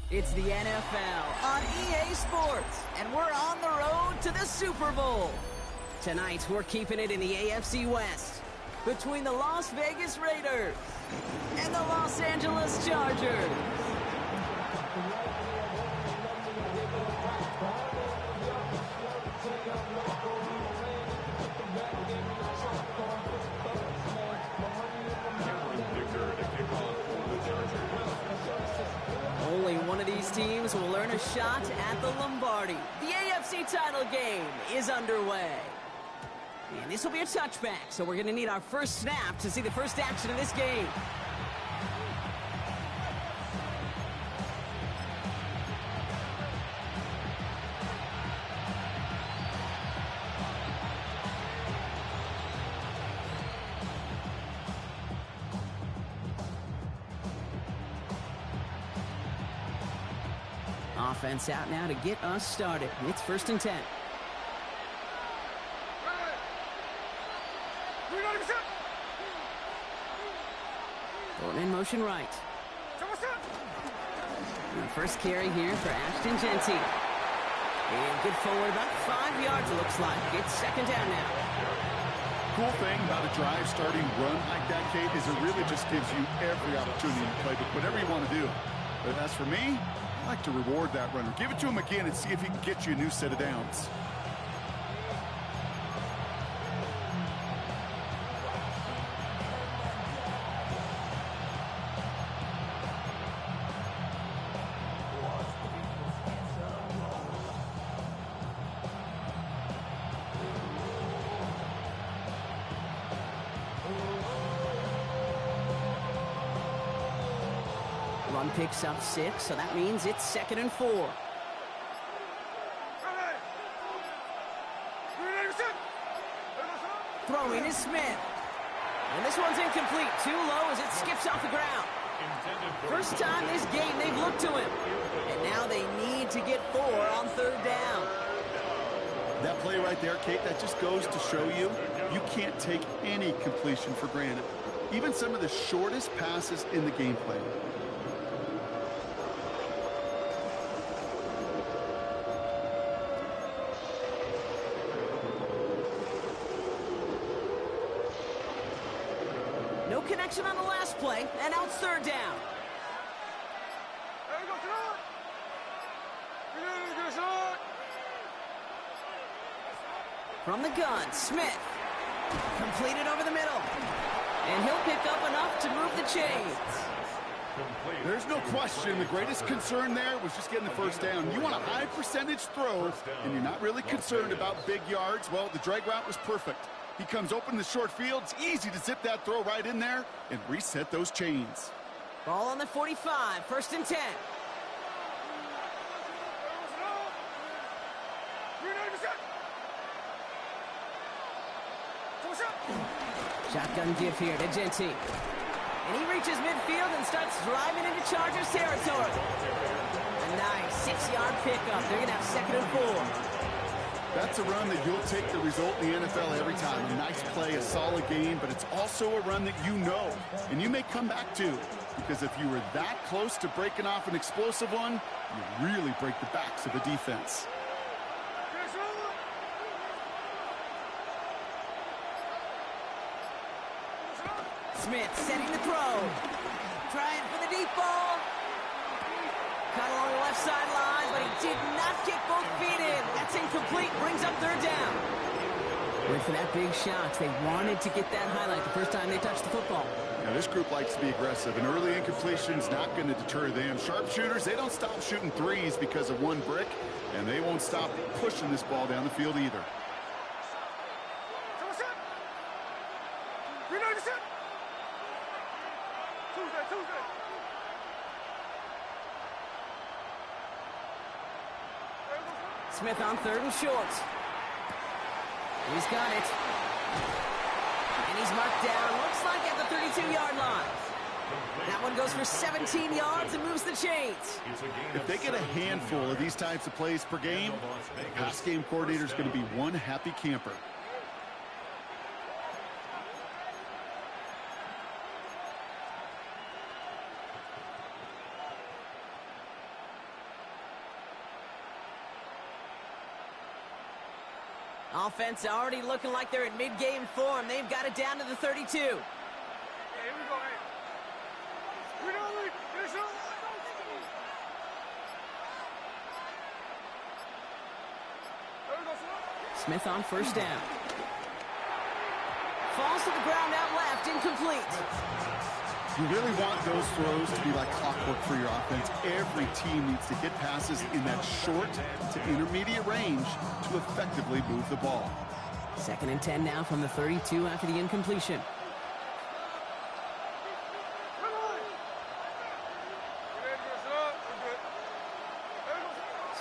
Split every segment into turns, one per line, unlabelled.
It's the NFL on EA Sports, and we're on the road to the Super Bowl. Tonight, we're keeping it in the AFC West between the Las Vegas Raiders and the Los Angeles Chargers. Only one of these teams will earn a shot at the Lombardi. The AFC title game is underway. And this will be a touchback, so we're going to need our first snap to see the first action of this game. Offense out now to get us started. It's 1st and 10. Going in motion right. And first carry here for Ashton Genty. And good forward, about 5 yards it looks like. It's 2nd down now.
Cool thing about a drive starting run like that, Kate, is it really just gives you every opportunity to play with whatever you want to do. But as for me, I like to reward that runner. Give it to him again and see if he can get you a new set of downs.
Run picks up 6, so that means it's 2nd and 4. Throwing is Smith. And this one's incomplete. Too low as it skips off the ground. First time this game they've looked to him. And now they need to get 4 on 3rd down.
That play right there, Kate, that just goes to show you can't take any completion for granted. Even some of the shortest passes in the game plan.
No connection on the last play, and now it's 3rd down. From the gun, Smith. Completed over the middle. And he'll pick up enough to move the chains.
There's no question. The greatest concern there was just getting the 1st down. You want a high percentage throw, and you're not really concerned about big yards. Well, the drag route was perfect. He comes open in the short field. It's easy to zip that throw right in there and reset those chains.
Ball on the 45, 1st and 10. Shotgun give here to Genty. And he reaches midfield and starts driving into Chargers territory. A nice 6-yard pickup. They're going to have 2nd and 4.
That's a run that you'll take the result in the NFL every time. A nice play, a solid game, but it's also a run that you know, and you may come back to. Because if you were that close to breaking off an explosive one, you really break the backs of the defense.
Smith setting the throw. Trying for the deep ball. Cut along the left sideline, but he did not get both feet in. That's incomplete. Brings up 3rd down. Went for that big shot. They wanted to get that highlight the first time they touched the football.
Now, this group likes to be aggressive. An early incompletion is not going to deter them. Sharpshooters, they don't stop shooting threes because of one brick, and they won't stop pushing this ball down the field either.
Smith on 3rd and short. He's got it. And he's marked down, looks like at the 32-yard line. That one goes for 17 yards and moves the chains.
If they get a handful of these types of plays per game, the pass game coordinator is going to be one happy camper.
Offense already looking like they're in mid-game form. They've got it down to the 32.
Hey, here we go, hey. We don't leave. Finish it. There we go, son.
Smith on first down. Falls to the ground out left, incomplete.
You really want those throws to be like clockwork for your offense. Every team needs to hit passes in that short to intermediate range to effectively move the ball.
2nd and 10 now from the 32 after the incompletion.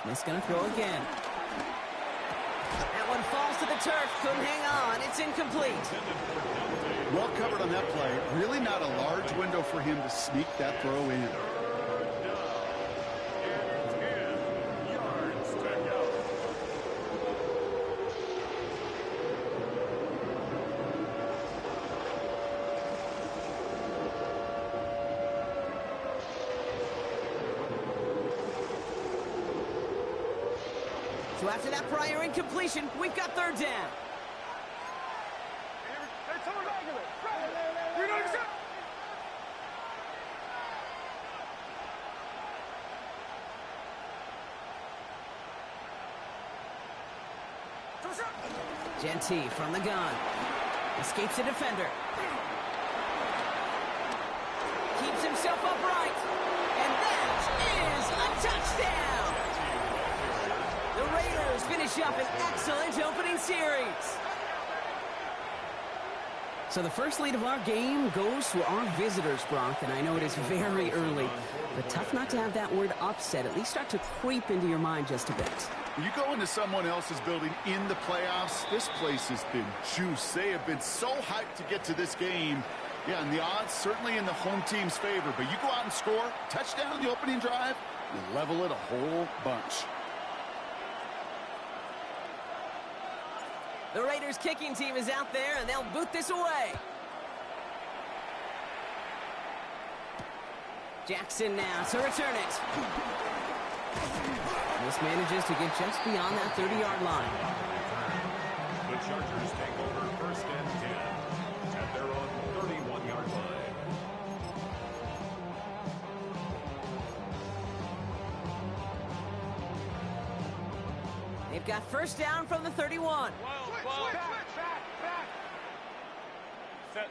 Smith's going to throw again. That one falls to the turf. Couldn't hang on. It's incomplete.
Well covered on that play. Really not a large window for him to sneak that throw in.
So after that prior incompletion, we've got 3rd down. Genty from the gun. Escapes the defender. Keeps himself upright. And that is a touchdown. The Raiders finish up an excellent opening series. So the first lead of our game goes to our visitors, Brock, and I know it is very early, but tough not to have that word upset at least start to creep into your mind just a bit.
You go into someone else's building in the playoffs, this place has been juice. They have been so hyped to get to this game. Yeah, and the odds certainly in the home team's favor, but you go out and score, touchdown the opening drive, you level it a whole bunch.
The Raiders kicking team is out there, and they'll boot this away. Jackson now to return it. This manages to get just beyond that 30-yard line.
The Chargers take over 1st and 10 at their own 31-yard line.
They've got 1st down from the 31.
Back. Set.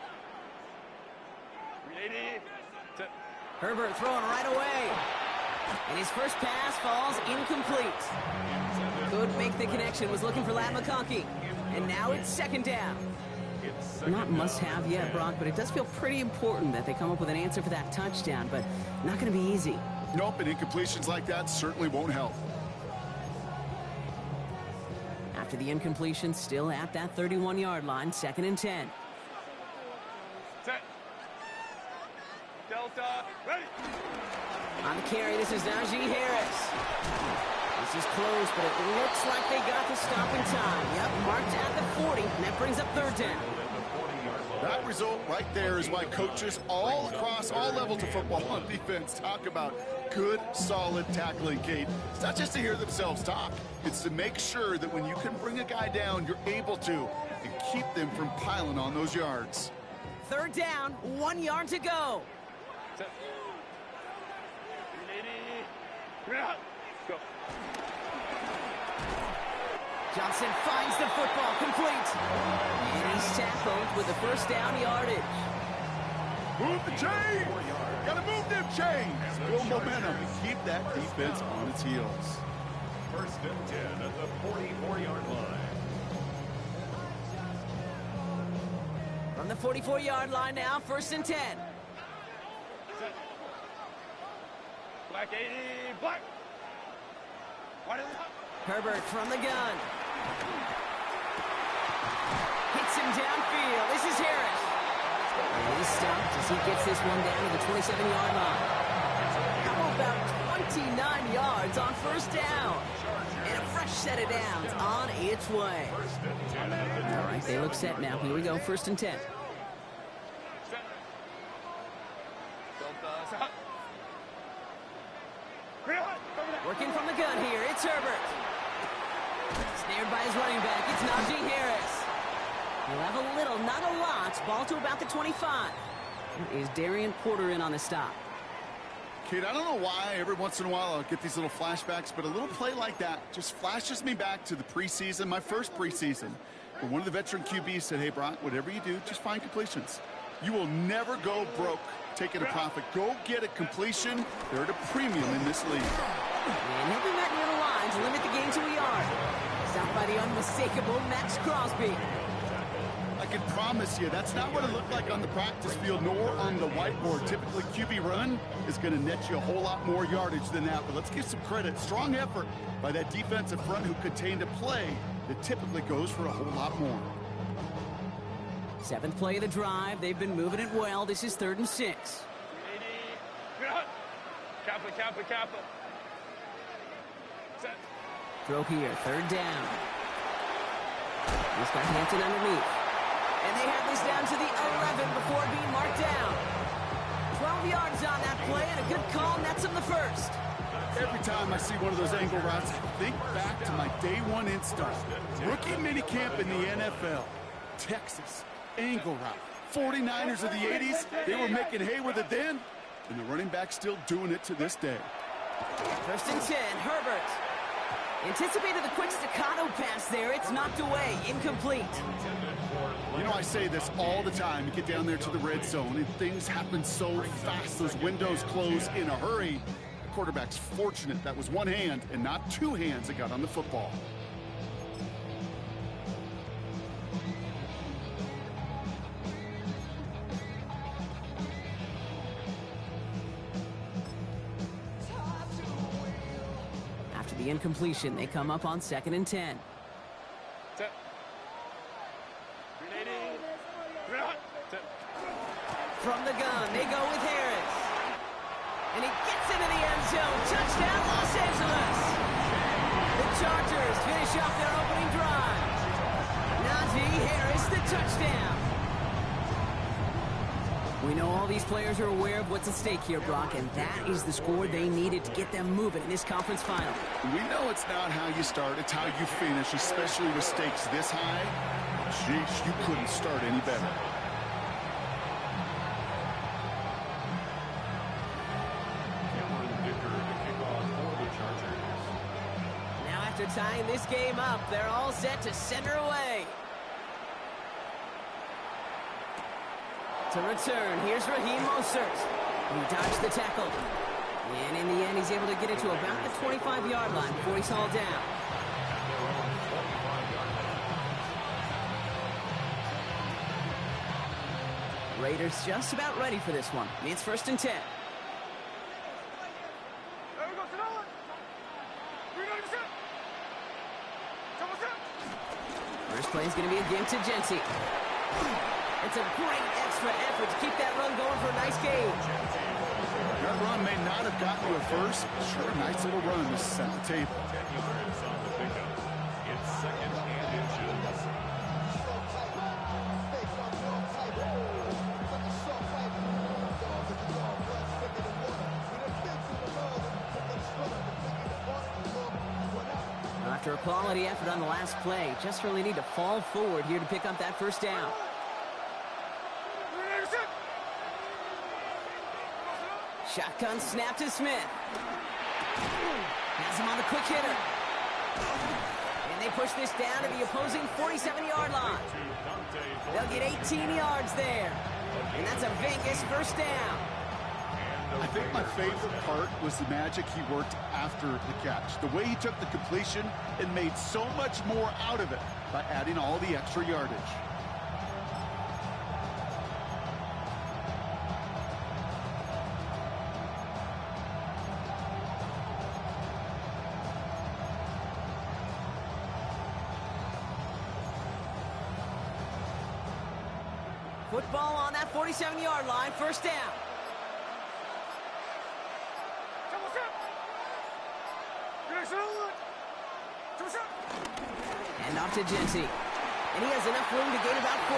380. Set.
Herbert throwing right away. And his first pass falls incomplete. Could make the connection, was looking for Lat McConkey. And now it's 2nd down. Not must-have yet, Brock, but it does feel pretty important that they come up with an answer for that touchdown, but not going to be easy.
Nope, and incompletions like that certainly won't help.
After the incompletion, still at that 31-yard line, 2nd and 10.
Set. Delta. Ready.
On the carry, this is Najee Harris. This is close, but it looks like they got the stop in time. Yep, marked at the 40, and that brings up 3rd down.
That result right there is why coaches all across all levels of football on defense talk about good, solid tackling, Kate. It's not just to hear themselves talk. It's to make sure that when you can bring a guy down, you're able to, and keep them from piling on those yards.
3rd down, 1 yard to go.
Set. 380. Go.
Johnson finds the football, complete. And he's tackled with the 1st down yardage.
Move the chains! Gotta move them chains! Build momentum and keep that defense on its heels.
1st and 10 at the 44-yard line.
From the 44-yard line now, 1st and 10.
Set. Black 80. Black. What is it?
Herbert from the gun. Hits him downfield. This is Harris. And he's stopped as he gets this one down to the 27-yard line. How about 29 yards on 1st down? And a fresh set of downs on its way. All right, they look set now. Here we go, 1st and 10.
Set. Delta. Set. Working
from the gun here, it's Herbert. Snared cleared by his running back. It's Najee Harris. He'll have a little, not a lot. Ball to about the 25. There is Darian Porter in on the stop.
Kate, I don't know why every once in a while I'll get these little flashbacks, but a little play like that just flashes me back to the preseason, my first preseason. But one of the veteran QBs said, hey, Brock, whatever you do, just find completions. You will never go broke taking a profit. Go get a completion. They're at a premium in this league.
And he'll be met near the line to limit the game to a yard. Stopped by the unmistakable Max Crosby.
I can promise you that's not what it looked like on the practice field nor on the whiteboard. Typically, QB run is going to net you a whole lot more yardage than that. But let's give some credit. Strong effort by that defensive front who contained a play that typically goes for a whole lot more.
7th play of the drive. They've been moving it well. This is 3rd and 6.
Kappa. Set.
Throw here, 3rd down. He's got Hampton underneath. And they have this down to the 11 before being marked down. 12 yards on that play, and a good call nets him the first.
Every time I see one of those angle routes, I think back to my day one install. Rookie minicamp in the NFL. Texas, angle route. 49ers of the 80s, they were making hay with it then, and the running back's still doing it to this day.
1st and 10, Herbert. Anticipated the quick staccato pass there. It's knocked away, incomplete.
You know, I say this all the time. You get down there to the red zone, and things happen so fast. Those windows close in a hurry. The quarterback's fortunate that was one hand and not two hands that got on the football.
After the incompletion, they come up on 2nd and 10.
Set. Grenading. Set.
From the gun, they go with Harris. And he gets into the end zone. Touchdown, Los Angeles. The Chargers finish off their opening drive. Najee Harris, the touchdown. We know all these players are aware of what's at stake here, Brock, and that is the score they needed to get them moving in this conference final.
We know it's not how you start, it's how you finish, especially with stakes this high. Jeez, you couldn't start any better.
Now after tying this game up, they're all set to send her away. To return, here's Raheem Mostert. He dodged the tackle. And in the end, he's able to get it to about the 25-yard line before he's hauled down. Raiders just about ready for this one. It's 1st and 10.
There we go, Sonoma.
First play is going to be a gift to Jency. It's a great extra effort to keep that run going for a nice gain.
That run may not have gotten you at first. Sure, nice little run to set the table.
10 yards on the pickup. It's 2nd and inches.
After a quality effort on the last play, just really need to fall forward here to pick up that 1st down. Shotgun snap to Smith. Has him on the quick hitter. And they push this down to the opposing 47-yard line. They'll get 18 yards there. And that's a Vegas 1st down.
I think my favorite part was the magic he worked after the catch. The way he took the completion and made so much more out of it by adding all the extra yardage.
Football on that 47-yard line, 1st down. And off to Jency. And he has enough room to gain about 4.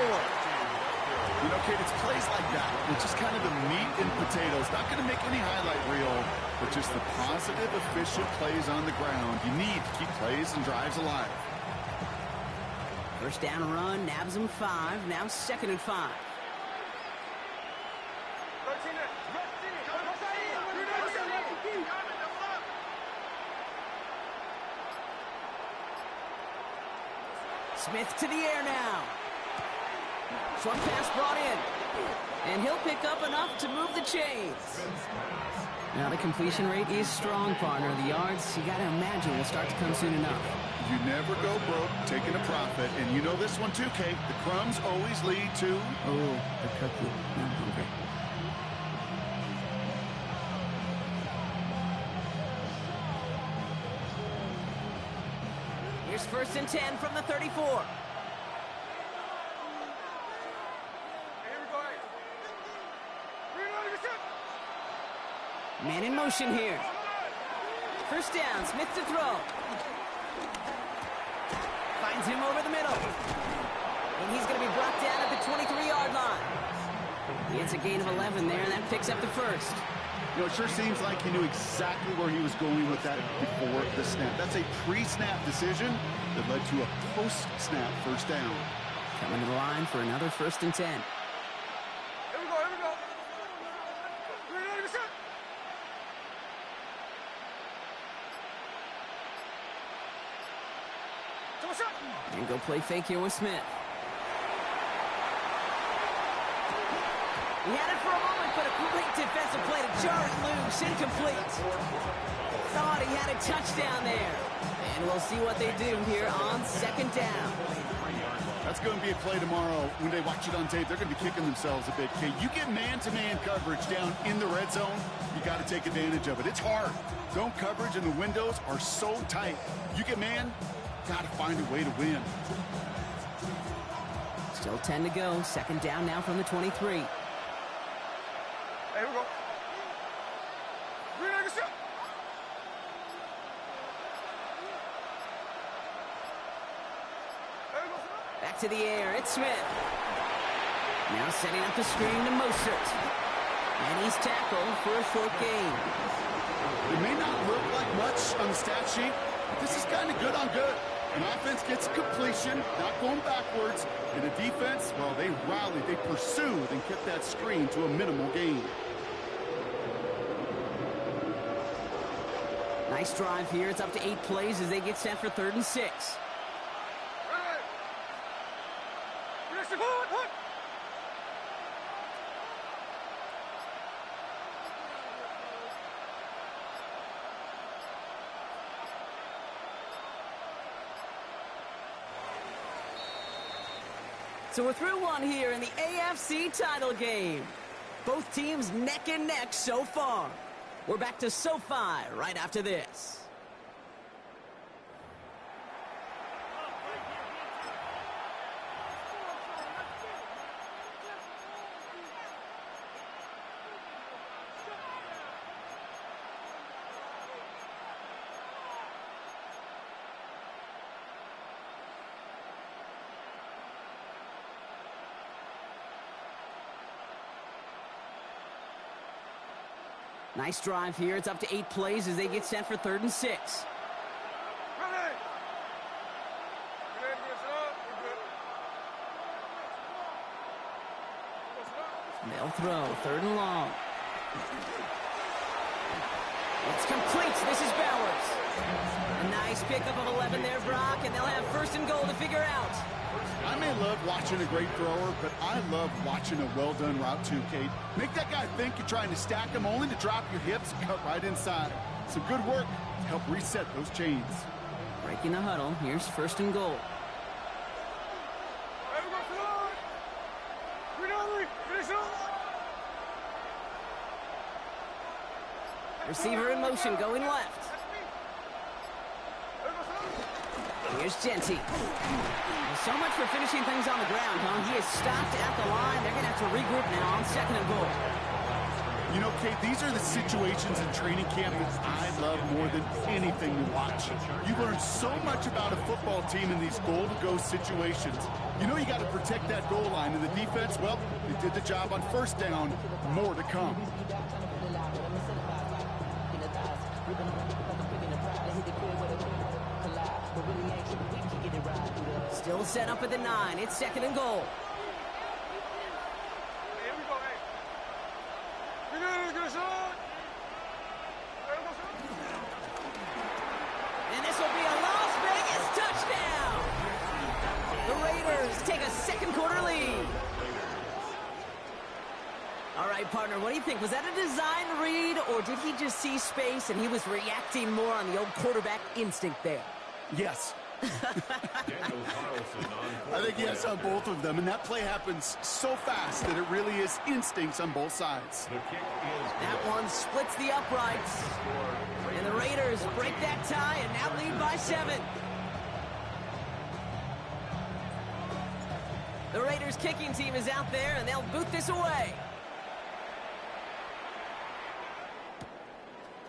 You know, Kate, it's plays like that. It's just kind of the meat and potatoes. Not going to make any highlight reel, but just the positive, efficient plays on the ground. You need to keep plays and drives alive.
First down run, nabs him 5. Now 2nd and 5. Smith to the air now. Short pass brought in. And he'll pick up enough to move the chains. Now the completion rate is strong, partner. The yards, you got to imagine, will start to come soon enough.
You never go broke taking a profit. And you know this one too, Kate. The crumbs always lead to...
Oh, the cookie. I'm hungry. Here's 1st and 10 from the 34. Man in motion here. First down, Smith to throw. Finds him over the middle. And he's going to be brought down at the 23-yard line. He gets a gain of 11 there, and that picks up the first.
You know, it sure seems like he knew exactly where he was going with that before the snap. That's a pre-snap decision that led to a post-snap first down.
Coming to the line for another 1st and 10.
Here we go, here we go.
And go play fake here with Smith. He had it for a moment, but a great defensive play to jar it loose. Incomplete. Thought he had a touchdown there. And we'll see what they do here on 2nd down.
That's going to be a play tomorrow. When they watch it on tape, they're going to be kicking themselves a bit. Okay, you get man-to-man coverage down in the red zone, you got to take advantage of it. It's hard. Zone coverage and the windows are so tight. You get man, got to find a way to win.
Still 10 to go. 2nd down now from the 23.
Here we go.
Back to the air. It's Smith. Now setting up the screen to Mostert. And he's tackled for a short gain.
It may not look like much on the stat sheet, but this is kind of good on good. An offense gets a completion, not going backwards. And a defense, well, they rallied, they pursued, and kept that screen to a minimal gain.
Nice drive here. It's up to 8 plays as they get set for 3rd and 6. So we're through one here in the AFC title game. Both teams neck and neck so far. We're back to SoFi right after this. Nice drive here. It's up to 8 plays as they get set for 3rd and 6. They'll throw. 3rd and long. It's complete. This is Bowers. A nice pickup of 11 there, Brock, and they'll have 1st and goal to figure out.
I may love watching a great thrower, but I love watching a well-done route too, Kate. Make that guy think you're trying to stack him only to drop your hips and cut right inside. Some good work to help reset those chains.
Breaking the huddle. Here's 1st and goal. Receiver in motion, going left. Here's Genty. So much for finishing things on the ground, huh? He is stopped at the line. They're going to have to regroup now on 2nd and goal.
You know, Kate, these are the situations in training camp that I love more than anything to watch. You learn so much about a football team in these goal-to-go situations. You know you got to protect that goal line, and the defense, well, they did the job on 1st down. More to come.
Still set up at the 9. It's 2nd and goal.
Here we go, hey. We're gonna shot.
And this will be a Las Vegas touchdown. The Raiders take a second quarter lead. All right, partner, what do you think? Was that a design read, or did he just see space and he was reacting more on the old quarterback instinct there?
Yes. I think yes on both of them, and that play happens so fast that it really is instincts on both sides.
That one splits the uprights, and the Raiders break that tie and now lead by 7. The Raiders kicking team is out there, and they'll boot this away.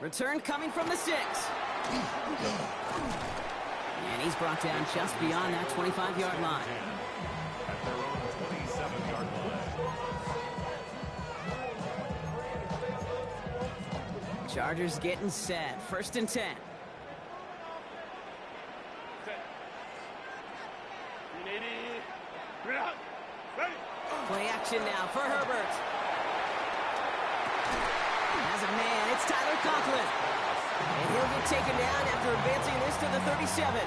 Return coming from the 6. And he's brought down just beyond that 25-yard line.
At their own 27-yard line.
Chargers getting set. 1st and 10. Play action now for Herbert. As a man, it's Tyler Conklin. And he'll get taken down after advancing this to the 37.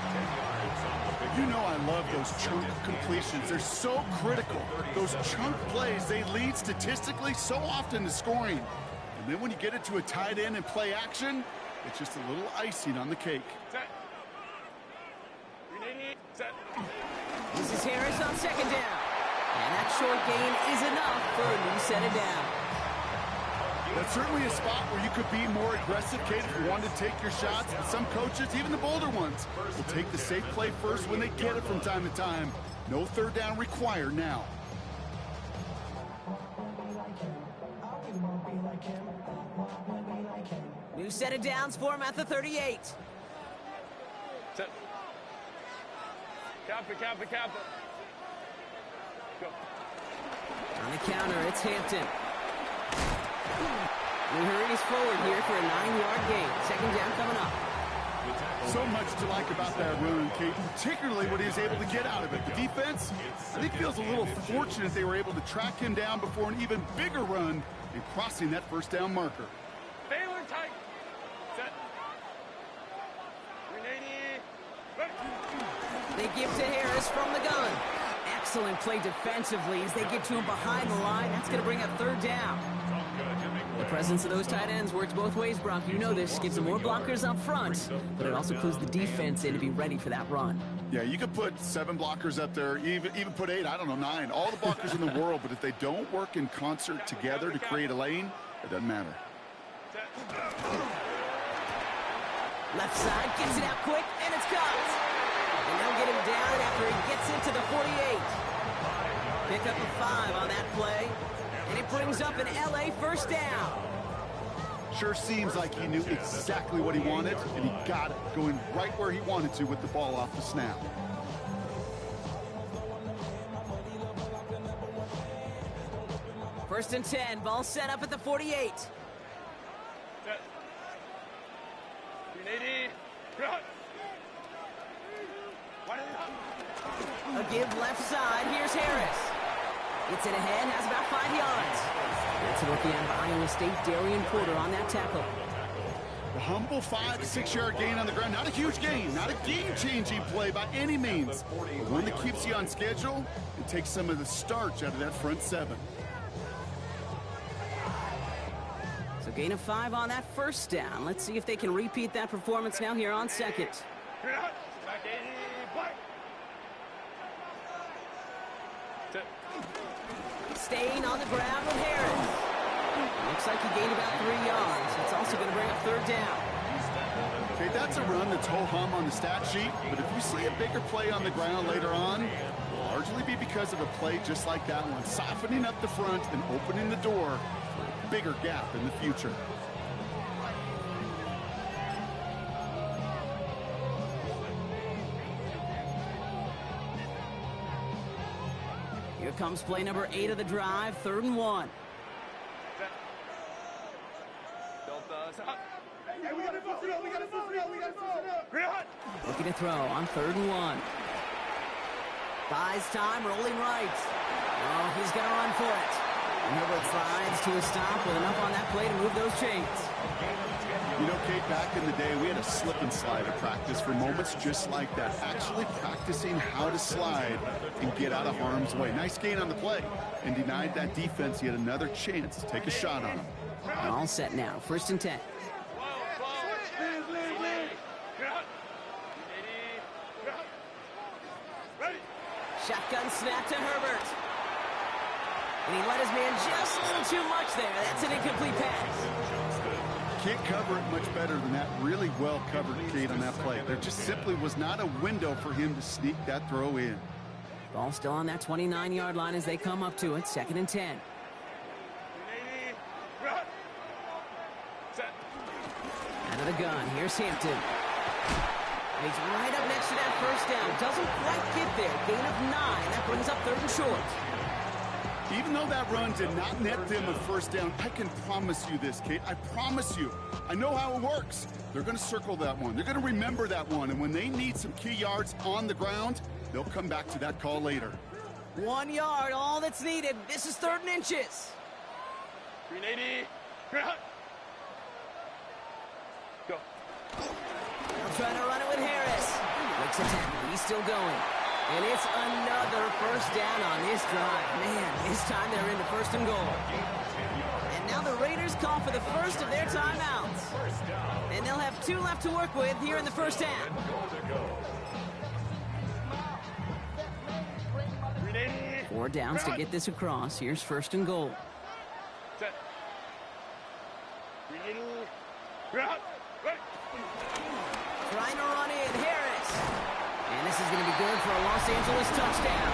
You know I love those chunk completions. They're so critical. Those chunk plays, they lead statistically so often to scoring. And then when you get it to a tight end and play action, it's just a little icing on the cake.
This is Harris on 2nd down. And that short gain is enough for a new set of down.
That's certainly a spot where you could be more aggressive, Kate, if you wanted to take your shots. But some coaches, even the bolder ones, will take the safe play first when they get it from time to time. No 3rd down required now.
New set of downs for him at the 38.
Kappa. Go.
On the counter, it's Hampton. We hurries forward here for a 9-yard gain. 2nd down coming up.
So much to like about that run, Kate, particularly what he was able to get out of it. The defense, I think, feels a little fortunate they were able to track him down before an even bigger run and crossing that 1st down marker.
Baylor tight. Set. 380.
They give to Harris from the gun. Excellent play defensively as they get to him behind the line. That's going to bring up 3rd down. The presence of those tight ends works both ways, Brock. You know this. Gives them more blockers up front, but it also clues the defense in to be ready for that run.
Yeah, you could put 7 blockers up there, even put 8, I don't know, 9. All the blockers in the world, but if they don't work in concert together to create a lane, it doesn't matter.
Left side, gets it out quick, and it's caught. And they'll get him down after he gets into the 48. Pick up a 5 on that play. And it brings up an LA 1st down.
Sure seems like he knew exactly what he wanted, and he got it, going right where he wanted to with the ball off the snap.
First and 10, ball set up at the 48. A give left side, here's Harris. Gets it ahead, has about 5 yards. That's a rookie out of Iowa State, Darian Porter on that tackle.
The humble 5 to 6 yard gain on the ground. Not a huge gain, not a game-changing play by any means. But one that keeps you on schedule and takes some of the starch out of that front 7.
So gain of 5 on that 1st down. Let's see if they can repeat that performance now here on 2nd. Staying on the ground with Harris. Looks like he gained about 3 yards. It's also going to bring up 3rd down.
Okay, that's a run that's ho-hum on the stat sheet, but if you see a bigger play on the ground later on, it will largely be because of a play just like that one, softening up the front and opening the door for a bigger gap in the future.
Here comes play number 8 of the drive, 3rd and 1. Looking to throw on 3rd and 1. Buys time, rolling right. Oh, he's going to run for it. And Herbert slides to a stop with enough on that play to move those chains.
You know, Kate, back in the day, we had a slip and slide at practice for moments just like that. Actually practicing how to slide and get out of harm's way. Nice gain on the play. And denied that defense yet another chance to take a shot on him.
All set now. 1st and 10. Shotgun snap to Herbert. And he let his man just a little too much there. That's an incomplete pass.
Can't cover it much better than that. Really well covered, Kate, on that play. There just simply was not a window for him to sneak that throw in.
Ball still on that 29-yard line as they come up to it. 2nd and 10. Out of the gun. Here's Hampton. And he's right up next to that 1st down. Doesn't quite get there. Gain of 9. That brings up 3rd and short.
Even though that run did not net them a 1st down, I can promise you this, Kate. I promise you. I know how it works. They're going to circle that one. They're going to remember that one. And when they need some key yards on the ground, they'll come back to that call later.
1 yard, all that's needed. This is 3rd and inches.
380. Go.
They'll try to run it with Harris. Breaks a tackle. He's still going. And it's another 1st down on this drive. Man, this time they're into 1st and goal. And now the Raiders call for the first of their timeouts. And they'll have 2 left to work with here in the 1st half. 4 downs to get this across. Here's 1st and goal.
Set. 380.
Trying to run in, Harris. And this is going to be good for a Los Angeles touchdown.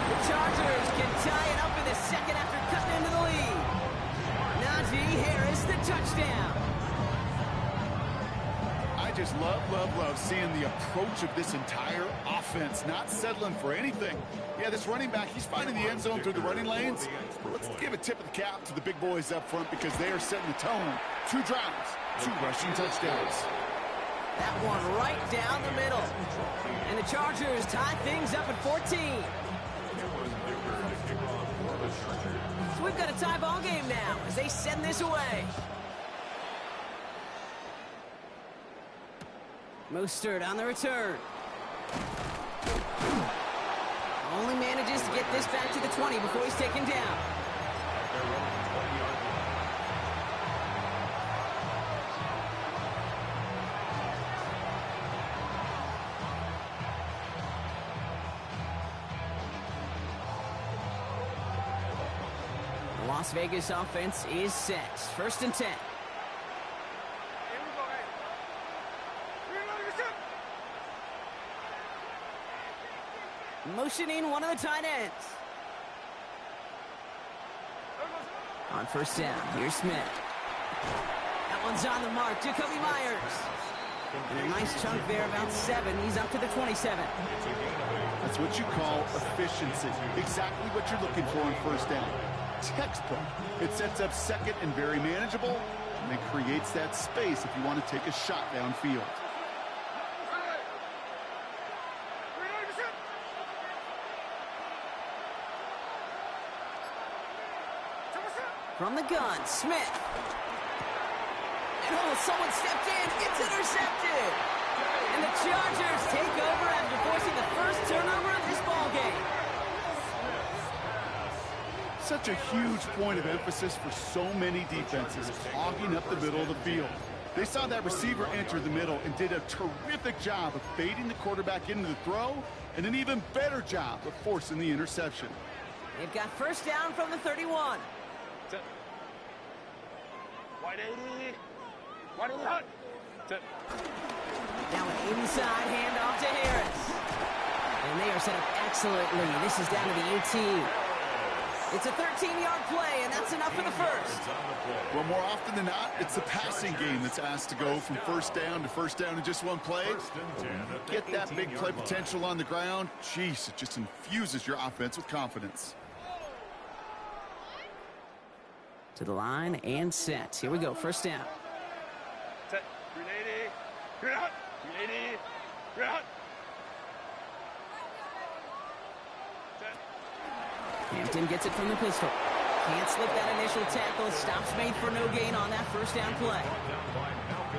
The Chargers can tie it up in the 2nd after cutting into the lead. Najee Harris, the touchdown.
I just love seeing the approach of this entire offense, not settling for anything. Yeah, this running back, he's finding the end zone through the running lanes. But let's give a tip of the cap to the big boys up front because they are setting the tone. 2 drives, 2 rushing touchdowns.
That one right down the middle. And the Chargers tie things up at 14. So we've got a tie ball game now as they send this away. Mostert on the return. Only manages to get this back to the 20 before he's taken down. The Las Vegas offense is set. 1st and 10. Motioning one of the tight ends. On 1st down, here's Smith. That one's on the mark. Jacoby Myers. And a nice chunk there, about 7. He's up to the 27.
That's what you call efficiency. Exactly what you're looking for on 1st down. Textbook. It sets up 2nd and very manageable, and it creates that space if you want to take a shot downfield.
From the gun, Smith. And someone stepped in. It's intercepted. And the Chargers take over after forcing the 1st turnover of this ballgame.
Such a huge point of emphasis for so many defenses, clogging up the middle of the field. They saw that receiver enter the middle and did a terrific job of baiting the quarterback into the throw, and an even better job of forcing the interception.
They've got 1st down from the 31.
Wide 80. Wide 80.
Now an inside handoff to Harris. And they are set up excellently. This is down to the 18. It's a 13-yard play, and that's enough for the 1st.
Well, more often than not, it's the passing game that's asked to go from 1st down in just 1 play. Get that big play potential on the ground. Jeez, it just infuses your offense with confidence.
To the line and set. Here we go. 1st down.
Set. 380. 380.
Hampton gets it from the pistol. Can't slip that initial tackle. Stops made for no gain on that first down play.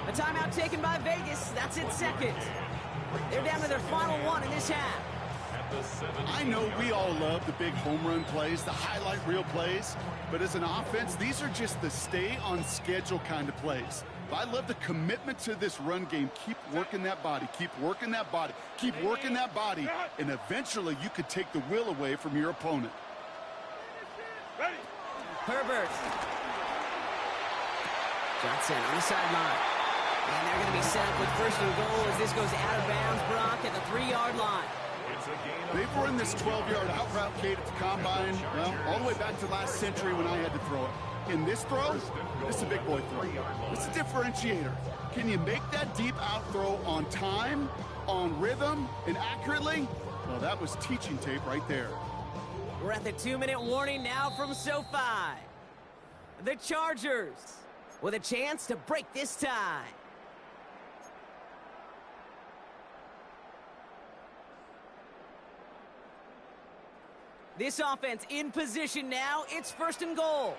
A timeout taken by Vegas. That's its second. They're down to their final one in this half.
I know we all love the big home run plays, the highlight reel plays, but as an offense, these are just the stay on schedule kind of plays. But I love the commitment to this run game. Keep working that body, keep working that body, keep working that body, and eventually you could take the will away from your opponent.
Herbert. Johnson on the sideline. And they're going to be set up with first and goal as this goes out of bounds, Brock, at the 3-yard line.
They've run this 12-yard out route, Kate, at the combine, well, all the way back to last century when I had to throw it. In this throw, this is a big boy throw. It's a differentiator. Can you make that deep out throw on time, on rhythm, and accurately? Well, that was teaching tape right there.
We're at the 2-minute warning now from SoFi. The Chargers with a chance to break this tie. This offense in position now. It's first and goal.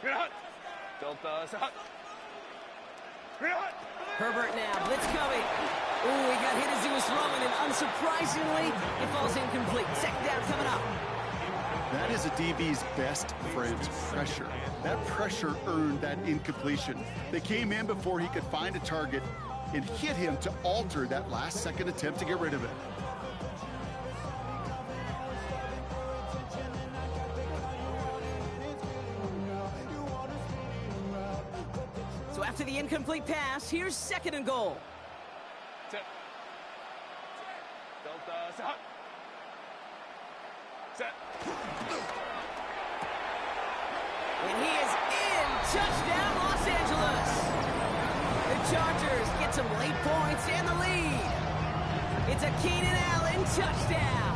380. Delta.
Herbert now. Blitz coming. Ooh, he got hit as he was throwing, and unsurprisingly, it falls incomplete. Second down coming up.
That is a DB's best friend, pressure. That pressure earned that incompletion. They came in before he could find a target and hit him to alter that last-second attempt to get rid of it.
So after the incomplete pass, here's second and goal.
Delta. Set.
And he is in. Touchdown, Los Angeles. The Chargers get some late points and the lead. It's a Keenan Allen touchdown.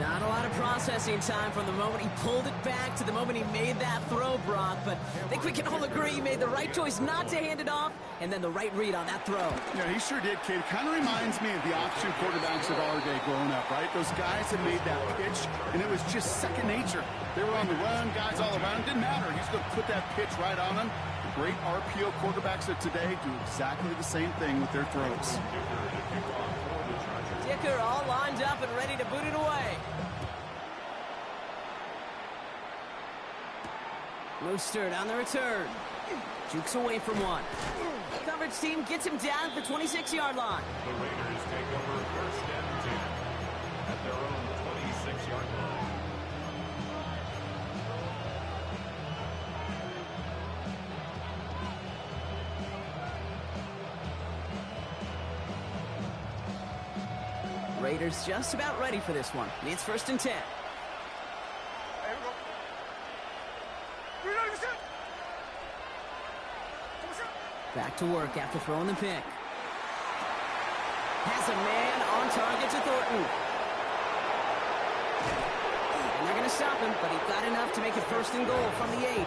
Not a lot of processing time from the moment he pulled it back to the moment he made that throw, Brock. But I think we can all agree he made the right choice not to hand it off, and then the right read on that throw.
Yeah, he sure did, kid. Kind of reminds me of the option quarterbacks of our day growing up, right? Those guys that made that pitch, and it was just second nature. They were on the run, guys all around. Didn't matter. He's going to put that pitch right on them. The great RPO quarterbacks of today do exactly the same thing with their throws.
Dicker all lined up and ready to boot it away. Mostert on the return. Jukes away from one. Coverage team gets him down at the 26-yard line.
The Raiders take over first and 10 at their own 26-yard line.
Raiders just about ready for this one. It's first and 10. Back to work after throwing the pick. Has a man on target to Thornton. And they're going to stop him, but he got enough to make it first and goal from the 8.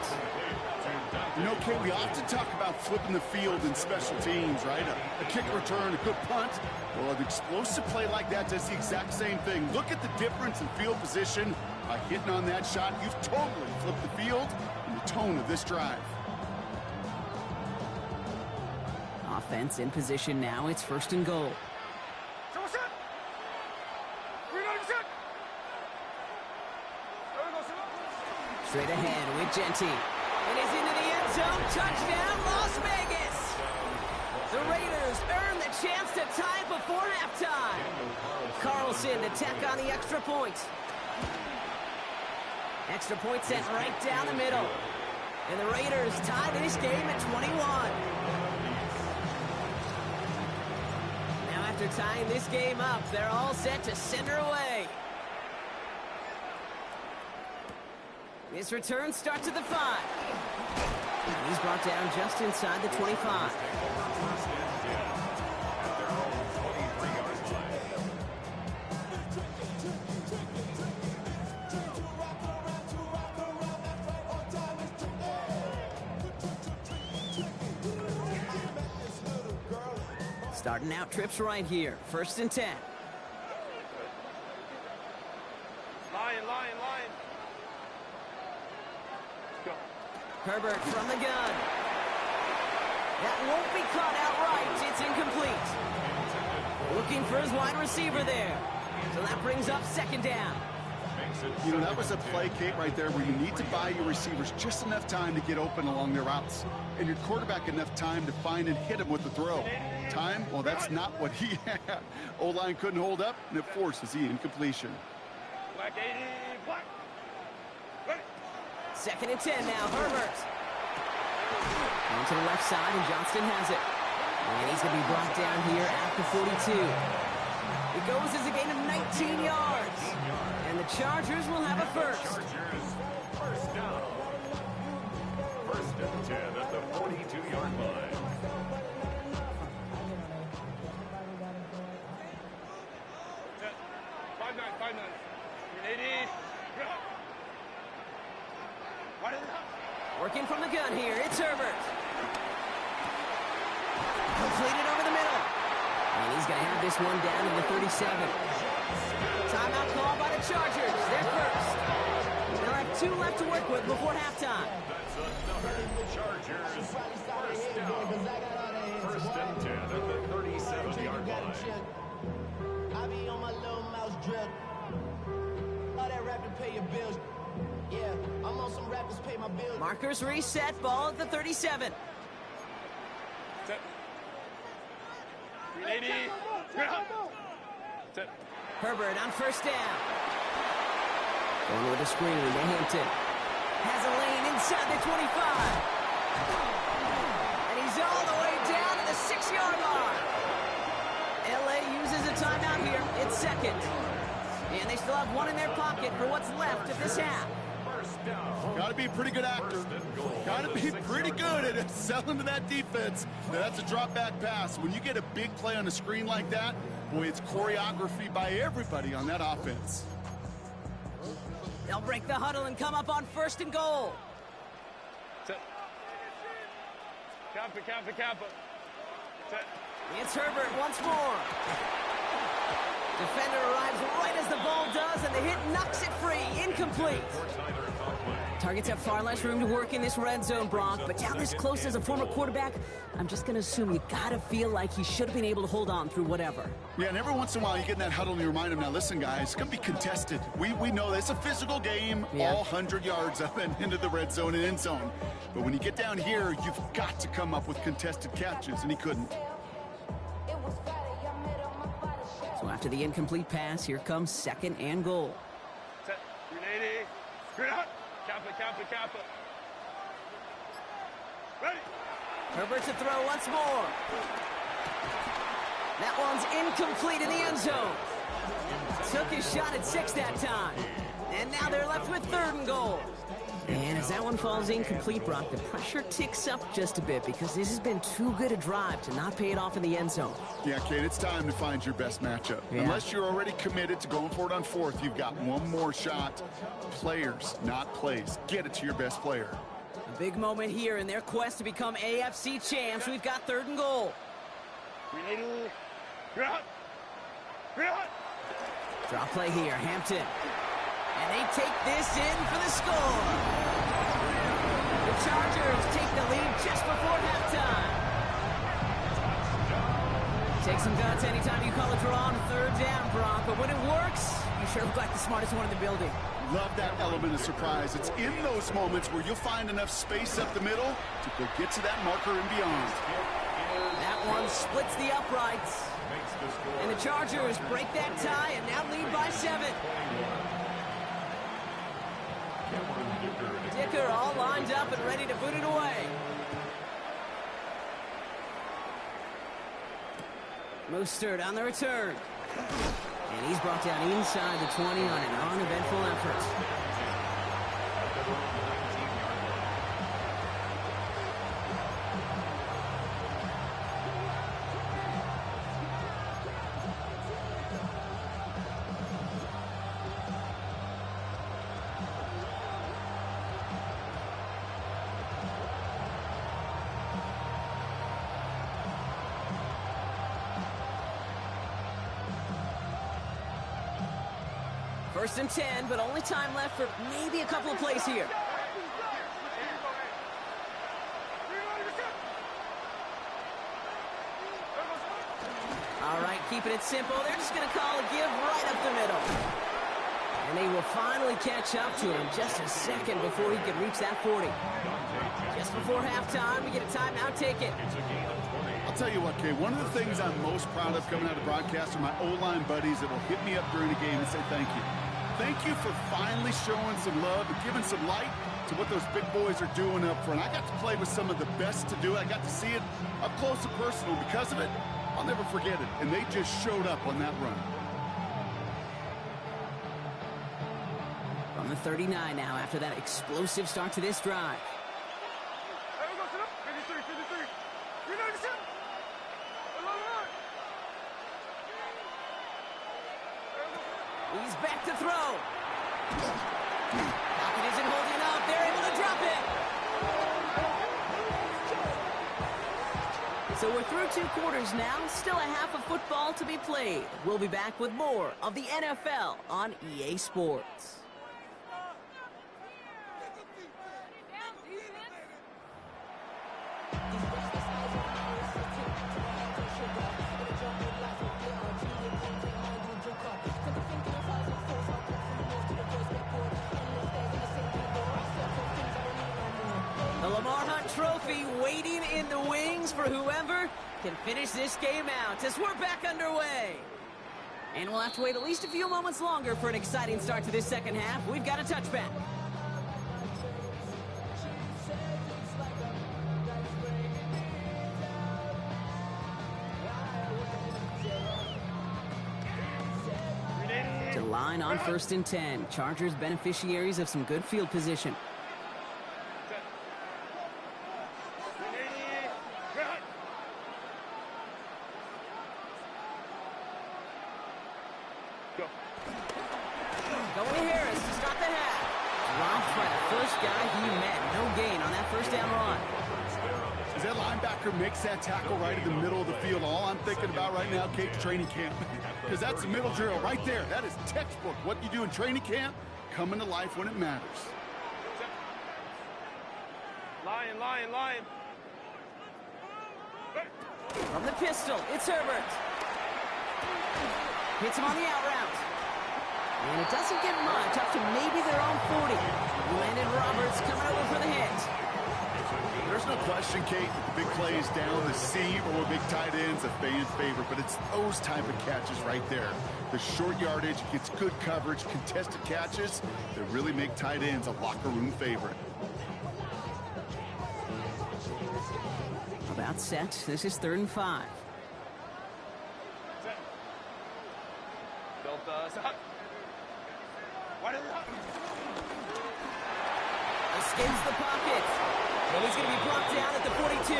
You know, Kate, we often talk about flipping the field in special teams, right? A kick return, a good punt. Well, an explosive play like that does the exact same thing. Look at the difference in field position by hitting on that shot. You've totally flipped the field and the tone of this drive.
Offense in position now. It's first and goal. Straight ahead with Genty. And he's into the end zone. Touchdown, Las Vegas. The Raiders earn the chance to tie it before halftime. Carlson to tack on the extra point. Extra point sent right down the middle. And the Raiders tie this game at 21. Now after tying this game up, they're all set to send her away. This return starts at the 5. And he's brought down just inside the 25. Starting out trips right here. First and 10.
Line. Go.
Herbert from the gun. That won't be caught outright. It's incomplete. Looking for his wide receiver there. So that brings up second down.
You know, that was a play, Kate, right there where you need to buy your receivers just enough time to get open along their routes. And your quarterback enough time to find and hit him with the throw. Time? Well, that's not what he had. O-line couldn't hold up, and it forces the incompletion.
Black 80, black. Ready.
2nd and 10 now, Herbert. Going to the left side, and Johnston has it. And he's going to be brought down here at the 42. It goes as a gain of 19 yards. And the Chargers will have a first.
First down. 1st and 10 at the 42-yard line.
Five nine. 80.
Working from the gun here, it's Herbert. Completed over the middle. And he's going to have this one down to the 37. Timeout call by the Chargers. They're first. They'll have 2 left to work with before halftime.
That's another Chargers first down. 1st and 10 at the 37-yard line.
I be on my little mouse drip. All that rapping pay your bills. Yeah, I'm on some rappers pay my bills.
Markers reset, ball at the 37.
Set. 80. Set.
Herbert on first down. Going with a screen to Hampton. Has a lane inside the 25. And he's all the way down to the 6-yard line. LA uses a timeout here. It's 2nd. And they still have 1 in their pocket for what's left of this half.
Got to be a pretty good actor. Got to be pretty good at selling to that defense. Now, that's a drop-back pass. When you get a big play on the screen like that, boy, it's choreography by everybody on that offense.
They'll break the huddle and come up on 1st and goal.
Set. Kappa. Set.
It's Herbert once more. Defender arrives right as the ball does, and the hit knocks it free. Incomplete. Targets have far less room to work in this red zone, Brock, but down this close as a former quarterback, I'm just going to assume you got to feel like he should have been able to hold on through whatever.
Yeah, and every once in a while you get in that huddle and you remind him, now listen, guys, it's going to be contested. We know that it's a physical game, all 100 yards up and into the red zone and end zone. But when you get down here, you've got to come up with contested catches, and he couldn't.
So after the incomplete pass, here comes 2nd and goal.
Set. 380. Straight out. Kappa. Ready.
Herbert to throw once more. That one's incomplete in the end zone. Took his shot at 6 that time. And now they're left with 3rd and goal. And as that one falls incomplete, Brock, the pressure ticks up just a bit because this has been too good a drive to not pay it off in the end zone.
Yeah, Kate, it's time to find your best matchup.
Yeah.
Unless you're already committed to going for it on 4th, you've got one more shot. Players, not plays. Get it to your best player.
A big moment here in their quest to become AFC champs. We've got 3rd and goal.
380.
Drop play here, Hampton. And they take this in for the score. The Chargers take the lead just before halftime. Take some guts anytime you call a draw on 3rd down, Brock. But when it works, you sure look like the smartest one in the building.
Love that element of surprise. It's in those moments where you'll find enough space up the middle to go get to that marker and beyond.
That one splits the uprights. And the Chargers break that tie and now lead by 7. Dicker all lined up and ready to boot it away. Mostert on the return. And he's brought down inside the 20 on an uneventful effort. First and 10, but only time left for maybe a couple of plays here. All right, keeping it simple. They're just going to call a give right up the middle. And they will finally catch up to him just a second before he can reach that 40. Just before halftime, we get a timeout. Take it.
I'll tell you what, Kay, one of the things I'm most proud of coming out of broadcast are my O-line buddies that will hit me up during the game and say thank you. Thank you for finally showing some love and giving some light to what those big boys are doing up front. I got to play with some of the best to do it. I got to see it up close and personal. Because of it, I'll never forget it. And they just showed up on that run.
From the 39 now after that explosive start to this drive. He's back to throw. Pocket isn't holding up. They're able to drop it. So we're through 2 quarters now. Still a half of football to be played. We'll be back with more of the NFL on EA Sports. Trophy waiting in the wings for whoever can finish this game out as we're back underway. And we'll have to wait at least a few moments longer for an exciting start to this second half. We've got a touchback. To line on first and 10. Chargers beneficiaries of some good field position.
Makes that tackle right in the middle of the field. All I'm thinking about right now, Kate, training camp. Because that's the middle drill right there. That is textbook. What you do in training camp, coming to life when it matters.
Lion, lion, lion.
From the pistol, it's Herbert. Hits him on the out route. And it doesn't get much, up to maybe their own 40. Landon Roberts coming over for the hit.
There's no question, Kate, that the big plays down the seam or big tight ends a fan favorite, but it's those type of catches right there. The short yardage, gets good coverage, contested catches that really make tight ends a locker room favorite.
About set. This is 3rd and 5. Escapes the pocket. And he's going to be brought down at the 42.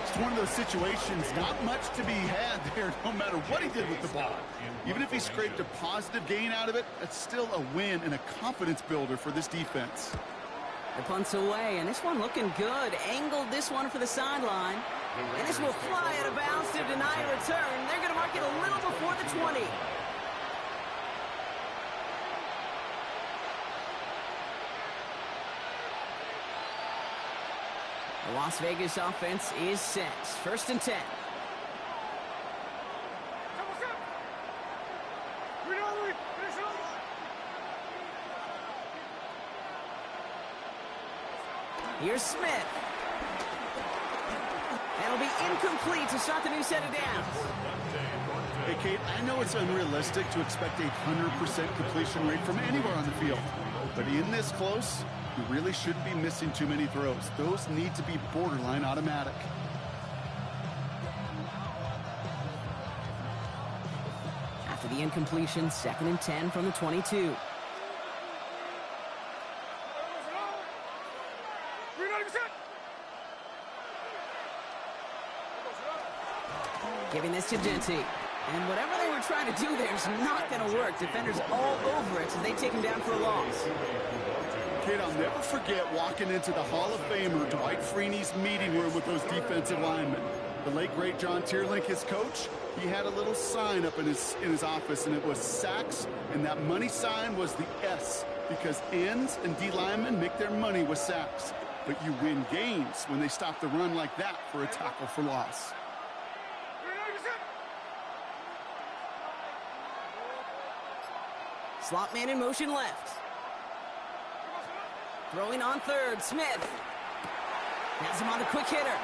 It's one of those situations, not much to be had there, no matter what he did with the ball. Even if he scraped a positive gain out of it, that's still a win and a confidence builder for this defense.
The punt's away, and this one looking good. Angled this one for the sideline. And this will fly out of bounds to deny a return. They're going to mark it a little before the 20. The Las Vegas offense is set. 1st and 10. Here's Smith. That'll be incomplete to start the new set of downs.
Hey, Kate, I know it's unrealistic to expect a 100% completion rate from anywhere on the field. But in this close, you really shouldn't be missing too many throws. Those need to be borderline automatic.
After the incompletion, 2nd and 10 from the 22. Giving this to Genty. And whatever they were trying to do there is not going to work. Defenders all over it as they take him down for a loss.
Kid, I'll never forget walking into the Hall of Famer Dwight Freeney's meeting room with those defensive linemen. The late, great John Tierlink, his coach, he had a little sign up in his office, and it was sacks, and that money sign was the S, because ends and D linemen make their money with sacks. But you win games when they stop the run like that for a tackle for loss.
Slot man in motion left. Throwing on third, Smith. Has him on the quick hitter.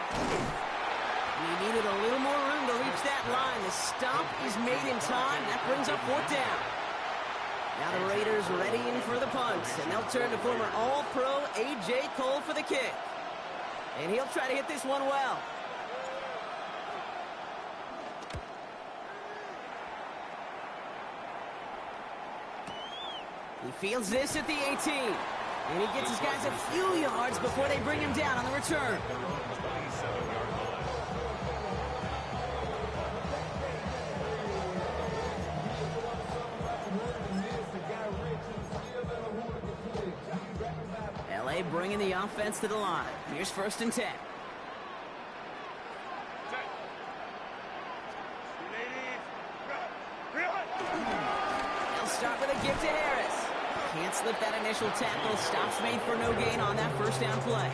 He needed a little more room to reach that line. The stop is made in time. That brings up fourth down. Now the Raiders readying for the punt, and they'll turn to former All-Pro A.J. Cole for the kick. And he'll try to hit this one well. He fields this at the 18. And he gets his guys a few yards before they bring him down on the return. LA bringing the offense to the line. Here's 1st and 10. They'll start with a give to Harris. Can't slip that initial tackle. Stops made for no gain on that first down play.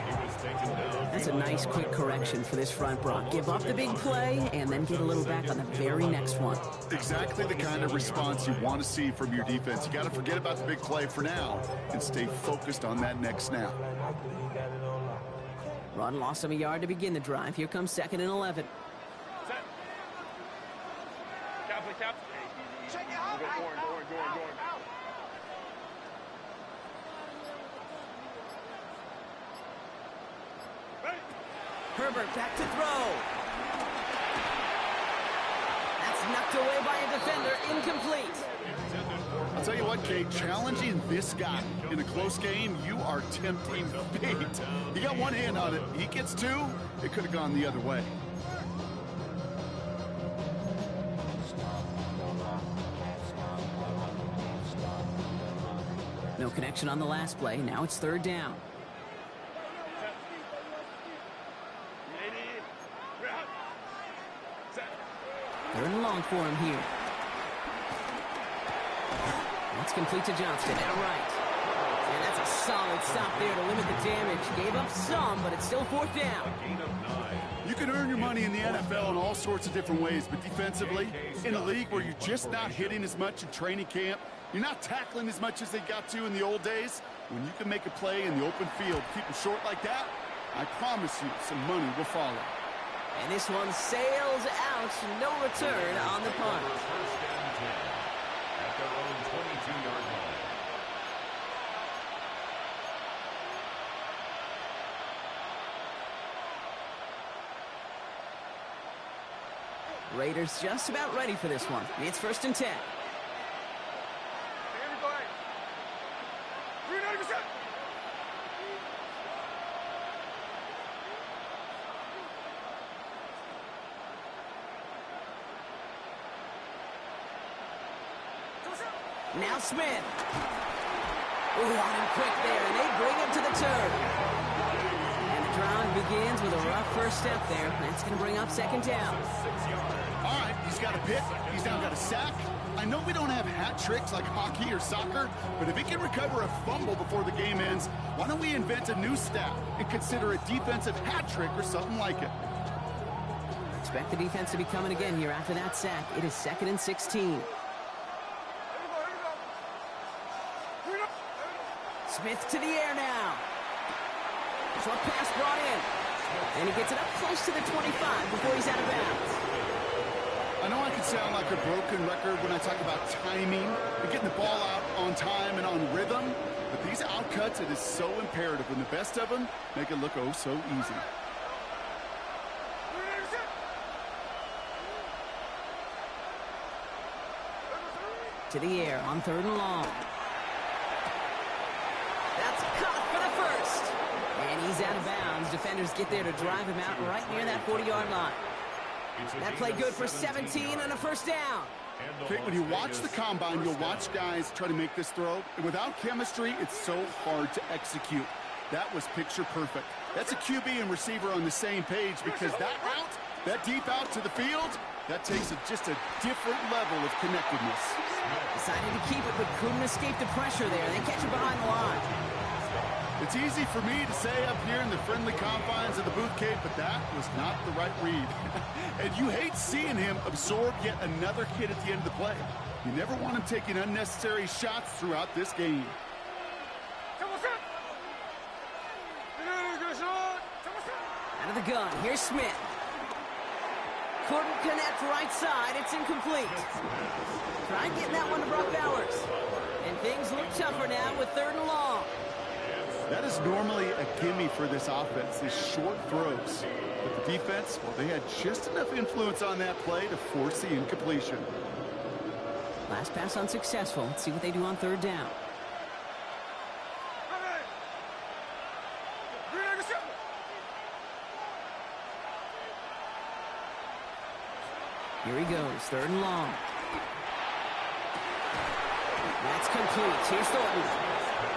That's a nice quick correction for this front, Brock. Give up the big play and then get a little back on the very next one.
Exactly the kind of response you want to see from your defense. You got to forget about the big play for now and stay focused on that next snap.
Run lost him a yard to begin the drive. Here comes 2nd and 11. Herbert back to throw. That's knocked away by a defender, incomplete.
I'll tell you what, Kate, challenging this guy in a close game, you are tempting fate. He got one hand on it. He gets two, it could have gone the other way.
No connection on the last play. Now it's 3rd down. 3rd and long for him here. That's complete to Johnston at right. And that's a solid stop there to limit the damage. Gave up some, but it's still 4th down.
You can earn your money in the NFL in all sorts of different ways, but defensively, in a league where you're just not hitting as much in training camp, you're not tackling as much as they got to in the old days, when you can make a play in the open field, keep them short like that, I promise you some money will follow.
And this one sails out, no return on the punt.
First and 10 at their own 22-yard line.
Raiders just about ready for this one. It's 1st and 10. Now Smith. Ooh, on him quick there, and they bring him to the turn. And the drive begins with a rough first step there. That's going to bring up 2nd down.
All right, he's got a pick. He's now got a sack. I know we don't have hat tricks like hockey or soccer, but if he can recover a fumble before the game ends, why don't we invent a new stat and consider a defensive hat trick or something like it?
Expect the defense to be coming again here after that sack. It is 2nd and 16. Smith to the air now. Short pass brought in. And he gets it up close to the 25 before he's out of bounds.
I know I can sound like a broken record when I talk about timing and getting the ball out on time and on rhythm, but these outcuts, it is so imperative when the best of them make it look oh so easy.
To the air on 3rd and long. That's caught for the first. And he's out of bounds. Defenders get there to drive him out right near that 40-yard line. That play good for 17 and a first down.
Okay, when you watch the combine, you'll watch guys try to make this throw. And without chemistry, it's so hard to execute. That was picture perfect. That's a QB and receiver on the same page because that route That deep out to the field, that takes just a different level of connectedness.
Decided to keep it, but couldn't escape the pressure there. They catch it behind the line.
It's easy for me to say up here in the friendly confines of the booth cave, but that was not the right read. And you hate seeing him absorb yet another hit at the end of the play. You never want him taking unnecessary shots throughout this game.
Out of the gun, here's Smith. Couldn't connect right side, it's incomplete. Try getting that one to Brock Bowers. And things look tougher now with 3rd and long.
That is normally a gimme for this offense, these short throws. But the defense, well, they had just enough influence on that play to force the incompletion.
Last pass unsuccessful. Let's see what they do on 3rd down. Here he goes, 3rd and long. That's complete. Here's Thornton.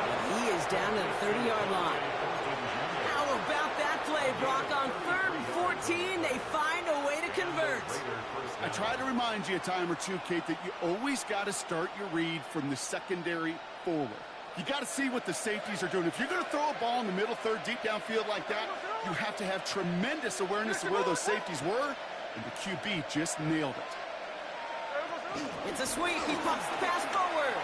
And he is down to the 30-yard line. How about that play, Brock? On 3rd and 14, they find a way to convert.
I try to remind you a time or two, Kate, that you always got to start your read from the secondary forward. You got to see what the safeties are doing. If you're going to throw a ball in the middle third, deep downfield like that, you have to have tremendous awareness of where those safeties were, and the QB just nailed it.
It's a sweep. He pops the pass forward.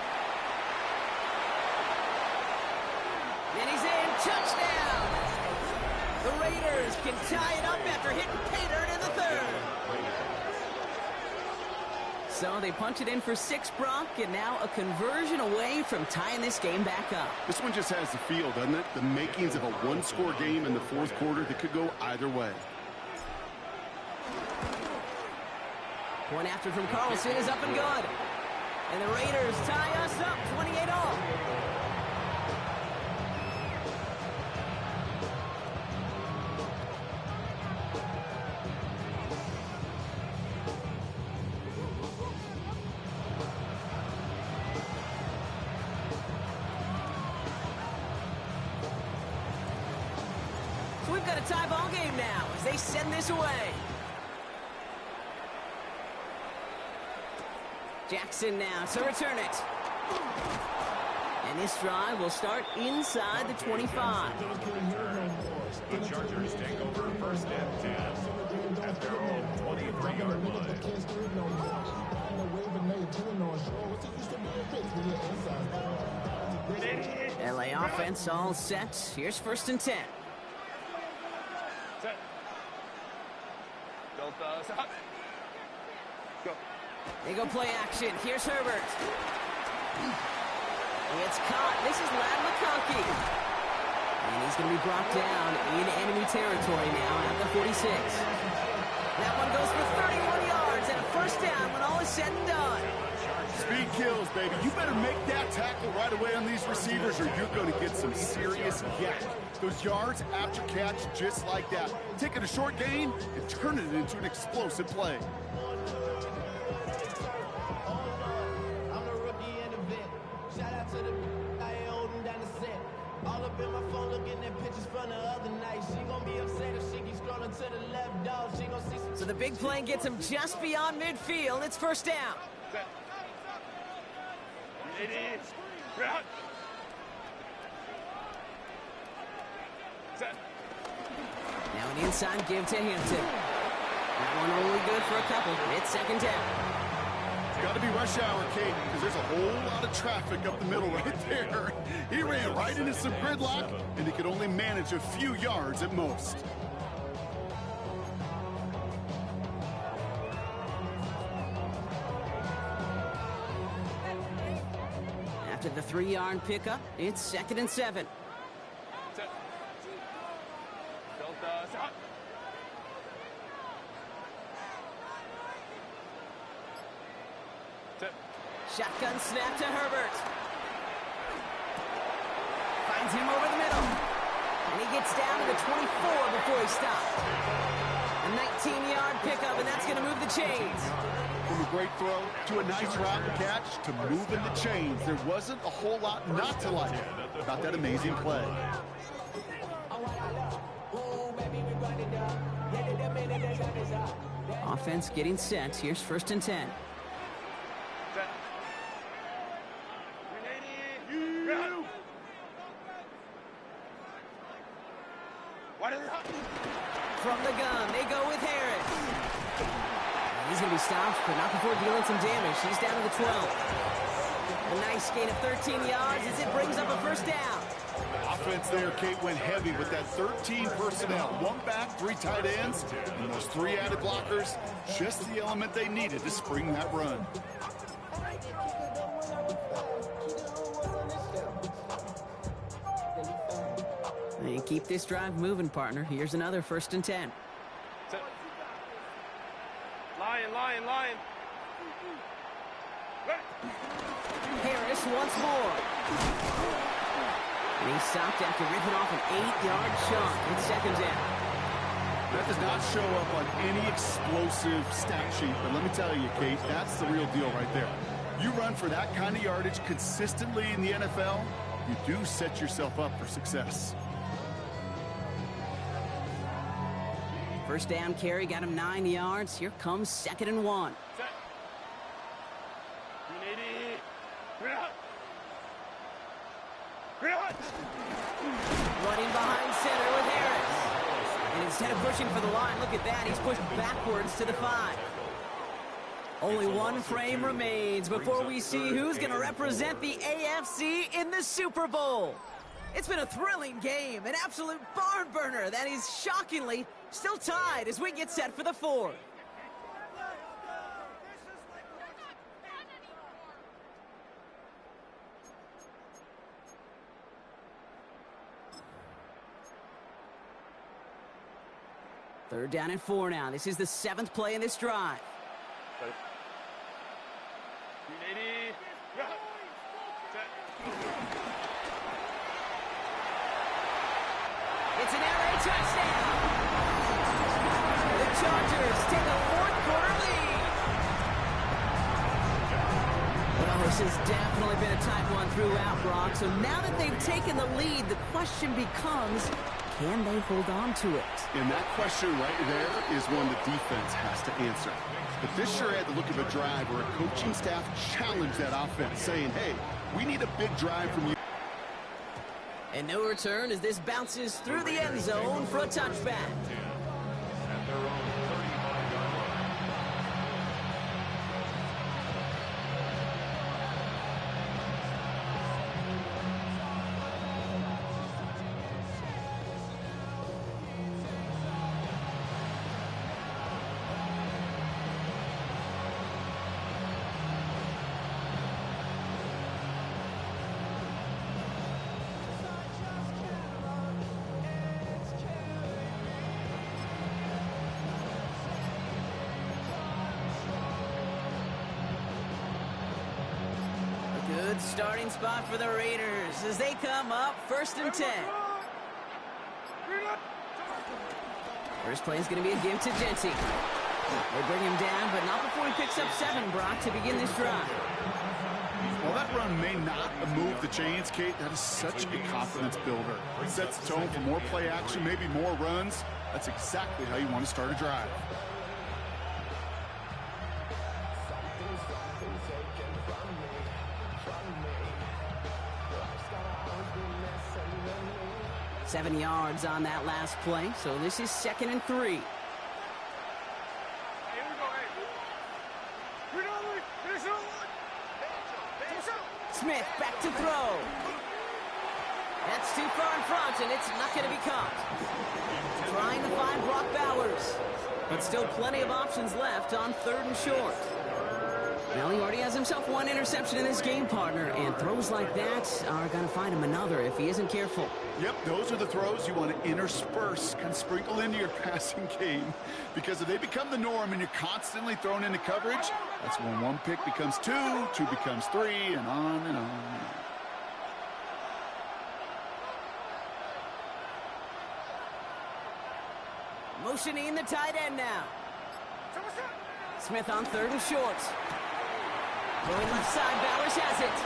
And he's in. Touchdown. The Raiders can tie it up after hitting pay dirt in the 3rd. So they punch it in for 6, Brock, and now a conversion away from tying this game back up.
This one just has the feel, doesn't it? The makings of a one-score game in the 4th quarter that could go either way.
Point after from Carlson is up and good. And the Raiders tie us up 28-all. So we've got a tie ball game now as they send this away. Jackson now to return it. And this drive will start inside the 25.
The Chargers take over 1st and 10 at their own 23-yard line.
LA offense all set. Here's 1st and 10.
Set. Delta, stop. Go.
They go play action. Here's Herbert. It's caught. This is Lad McConkey. And he's going to be brought down in enemy territory now at the 46. That one goes for 31 yards and a 1st down when all is said and done.
Speed kills, baby. You better make that tackle right away on these receivers or you're going to get some serious yak. Those yards after catch just like that. Taking a short gain and turning it into an explosive play.
I'm the rookie in the vet. Shout out to the I ain't holding down the set. All up in my phone looking at pictures from the other night. She gon' be upset if she keeps scrolling to the left, dog. She gon' see some.
So the big play gets him just beyond midfield. It's 1st down.
Set. It is. Route. Set.
Now an inside give to Hampton. That one only good for a couple. It's 2nd down.
It's got to be rush hour, Kate, because there's a whole lot of traffic up the middle right there. He ran right into some gridlock, and he could only manage a few yards at most.
After the 3-yard pickup, it's 2nd and 7.
Set. Delta, stop. Set.
Shotgun snap to Herbert. Finds him over the middle. And he gets down to the 24 before he stopped. A 19-yard pickup, and that's going to move the chains.
From a great throw to a nice route and catch to moving the chains. There wasn't a whole lot not to like about that amazing play.
Ooh, baby, we run it up. Yeah, they done made
Offense getting set. Here's 1st and 10. From the gun, they go with Harris. He's going to be stopped, but not before dealing some damage. He's down to the 12. A nice gain of 13 yards as it brings up a 1st down.
Offense there, Kate, went heavy with that 13 personnel. 1 back, 3 tight ends, and those 3 added blockers. Just the element they needed to spring that run.
And keep this drive moving, partner. Here's another 1st and 10.
Lion.
Harris once more. And he's stopped after ripping off an 8-yard chunk. It's 2nd down.
That does not show up on any explosive stat sheet, but let me tell you, Kate, that's the real deal right there. You run for that kind of yardage consistently in the NFL, you do set yourself up for success.
1st down carry got him 9 yards. Here comes 2nd and 1. Running behind center with Harris. And instead of pushing for the line, look at that. He's pushed backwards to the 5. Only 1 frame remains before we see who's going to represent the AFC in the Super Bowl. It's been a thrilling game, an absolute barn burner that is shockingly still tied as we get set for the 4th. Third down and 4 now. This is the 7th play in this drive. It's an air raid touchdown. The Chargers take a 4th-quarter lead. Well, this has definitely been a tight one throughout, Brock. So now that they've taken the lead, the question becomes, can they hold on to it?
And that question right there is one the defense has to answer. But this sure had the look of a drive where a coaching staff challenged that offense, saying, hey, we need a big drive from you.
And no return as this bounces through the end zone for a touchback.
At their own 35-yard line.
Good starting spot for the Raiders as they come up 1st and 10. First play is going to be a give to Genty. They bring him down, but not before he picks up 7, Brock, to begin this drive.
Well, that run may not move the chains, Kate. That is such a confidence builder. It sets the tone for more play action, maybe more runs. That's exactly how you want to start a drive.
Seven yards on that last play, so this is 2nd and 3. Smith back to throw. That's too far in front, and it's not going to be caught. Trying to find Brock Bowers, but still plenty of options left on 3rd and short. Well, he already has himself 1 interception in this game, partner, and throws like that are going to find him another if he isn't careful.
Yep, those are the throws you want to intersperse, kind of sprinkle into your passing game, because if they become the norm and you're constantly thrown into coverage, that's when 1 pick becomes 2, 2 becomes 3, and on and on.
Motioning the tight end now. Smith on 3rd and short. Going left side, Bowers has it.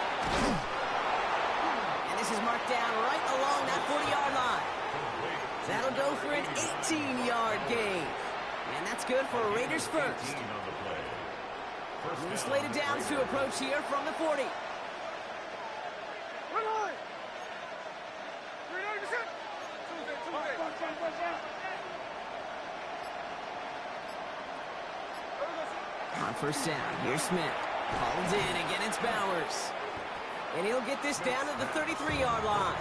And this is marked down right along that 40-yard line. That'll go for an 18-yard gain. And that's good for Raiders first. Slated downs to approach here from the 40. On first down, here's Smith. Hauled in, again it's Bowers. And he'll get this down to the 33-yard line.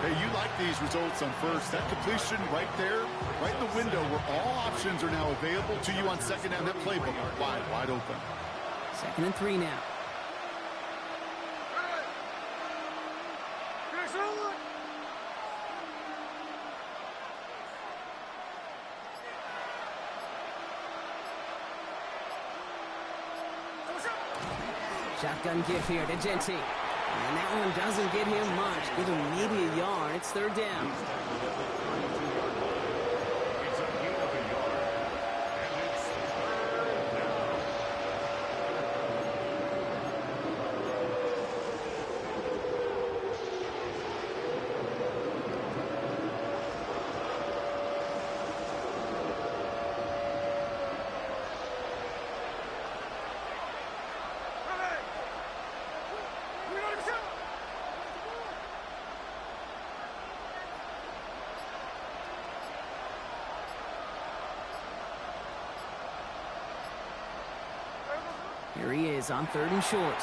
Hey, you like these results on first. That completion right there, right in the window where all options are now available to you on second down. That playbook wide open.
2nd and 3 now. Shotgun give here to Genty. And that one doesn't get him much. Give him maybe a yard. It's 3rd down. Here he is on 3rd and short.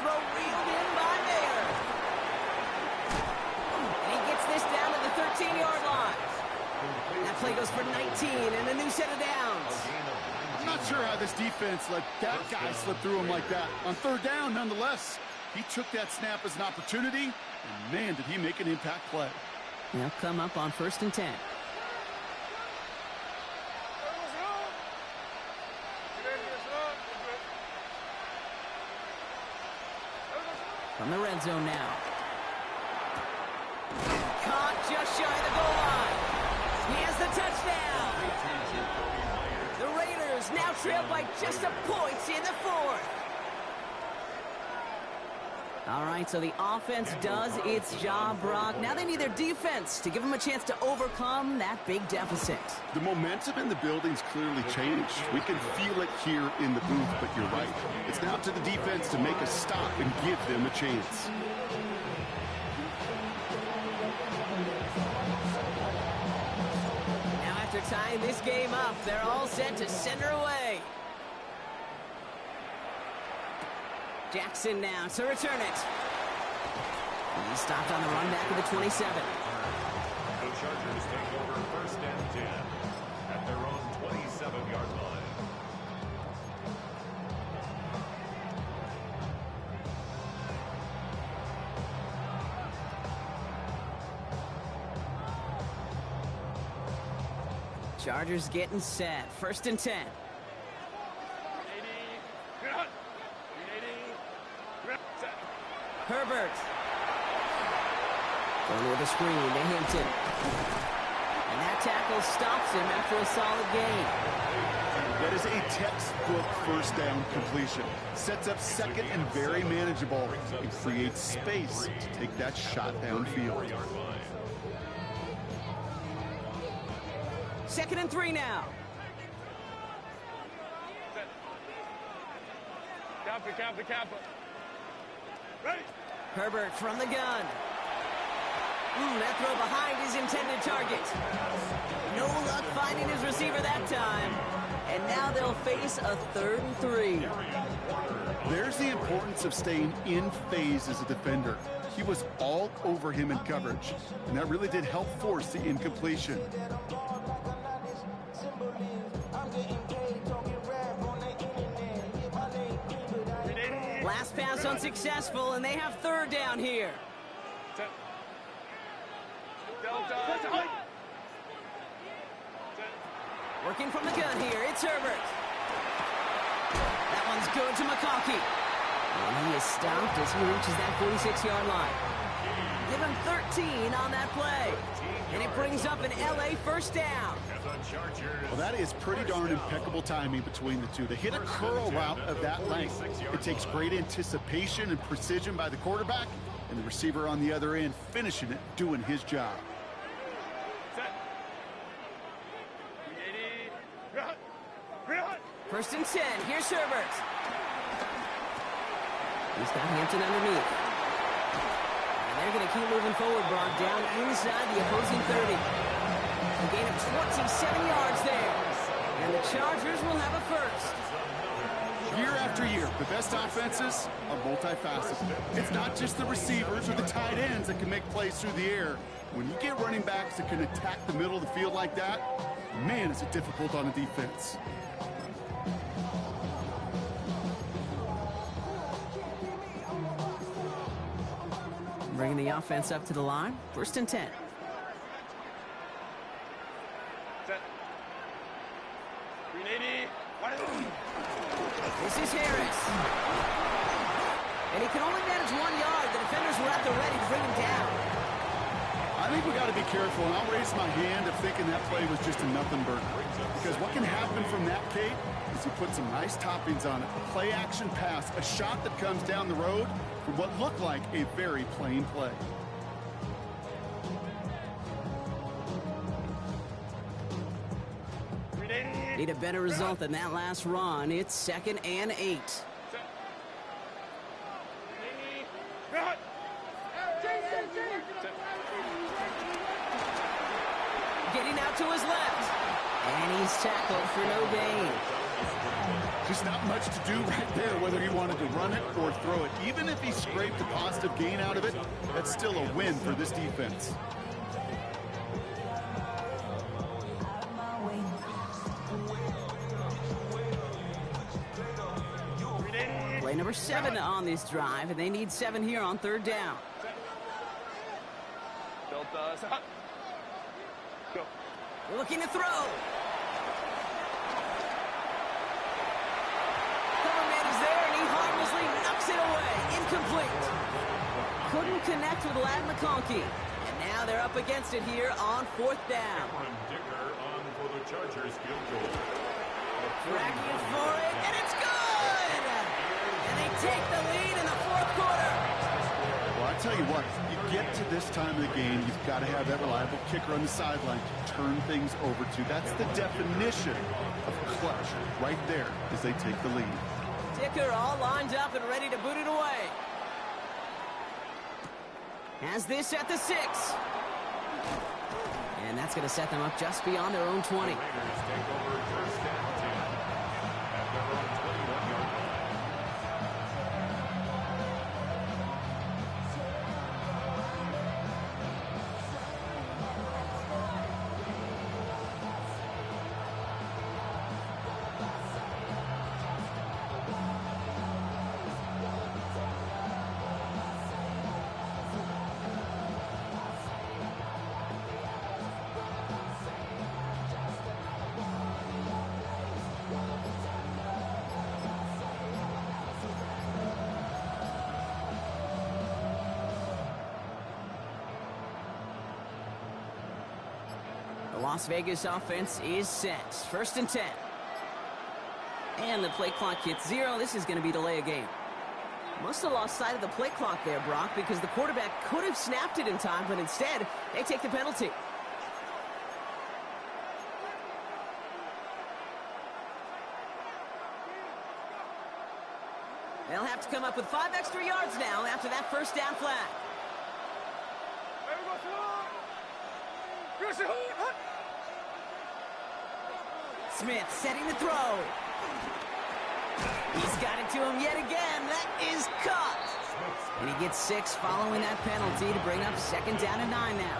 Throw reeled in by Mayer. And he gets this down to the 13-yard line. That play goes for 19 and a new set of downs.
I'm not sure how this defense let that guy slip through him like that. On 3rd down, nonetheless, he took that snap as an opportunity, and man, did he make an impact play.
They'll come up on 1st and 10. From the red zone now. Caught just shy of the goal line. He has the touchdown. The Raiders now trail by just a point in the 4th. All right, so the offense does its job, Brock. Now they need their defense to give them a chance to overcome that big deficit.
The momentum in the building's clearly changed. We can feel it here in the booth, but you're right. It's now to the defense to make a stop and give them a chance.
Now after tying this game up, they're all set to send her away. Jackson now to return it. He stopped on the run back of the 27.
The Chargers take over 1st and 10 at their own 27-yard line.
Chargers getting set. 1st and 10. Herbert. Going with a screen to Hampton. And that tackle stops him after a solid gain.
That is a textbook 1st down completion. Sets up 2nd and very manageable and creates space to take that shot downfield.
2nd and 3 now.
Kappa. Ready.
Herbert from the gun. That throw behind his intended target. No luck finding his receiver that time. And now they'll face a 3rd and 3.
There's the importance of staying in phase as a defender. He was all over him in coverage, and that really did help force the incompletion.
Last pass unsuccessful, and they have 3rd down here. Working from the gun here, it's Herbert. That one's good to McConkey. And he is stopped as he reaches that 46-yard line. Give him 13 on that play. And it brings up an LA 1st down.
Well, that is pretty darn impeccable timing between the two. To hit a curl route of that length, it takes great anticipation and precision by the quarterback, and the receiver on the other end finishing it, doing his job.
First and 10. Here's Herbert. He's got Hampton underneath. And they're going to keep moving forward, Brock, down inside the opposing 30. A gain of 27 yards there. And the Chargers will have a first.
Year after year, the best offenses are multifaceted. It's not just the receivers or the tight ends that can make plays through the air. When you get running backs that can attack the middle of the field like that, man, is it difficult on a defense.
Bringing the offense up to the line. First and 10.
Set. 380.
This is Harris. And he can only manage 1 yard. The defenders were at the ready to bring him down.
I think we got to be careful, and I'll raise my hand of thinking that play was just a nothing burger. Because what can happen from that, Kate, is you put some nice toppings on it. A play-action pass, a shot that comes down the road for what looked like a very plain play.
Need a better result than that last run. It's 2nd and 8. Getting out to his left. And he's tackled for no gain.
Just not much to do right there, whether he wanted to run it or throw it. Even if he scraped a positive gain out of it, that's still a win for this defense.
Play number 7 on this drive, and they need 7 here on 3rd down. Looking to throw. Coverman is there, and he harmlessly knocks it away. Incomplete. Couldn't connect with Ladd McConkey. And now they're up against it here on 4th down.
For the Chargers field goal.
Tracking for it, and it's good! And they take the lead in the 4th quarter.
Well, I tell you what, you get to this time of the game, you've got to have that reliable kicker on the sideline to turn things over to. That's the definition of clutch right there as they take the lead.
Dicker all lined up and ready to boot it away. Has this at the 6. And that's going to set them up just beyond their own 20.
Raiders take over 1st and 10 at their own 21-yard line.
The Las Vegas offense is set. 1st and 10. And the play clock hits 0. This is going to be delay a game. Must have lost sight of the play clock there, Brock, because the quarterback could have snapped it in time, but instead, they take the penalty. They'll have to come up with 5 extra yards now after that 1st down flag. Smith setting the throw. He's got it to him yet again. That is caught. And he gets 6 following that penalty to bring up 2nd down and 9 now.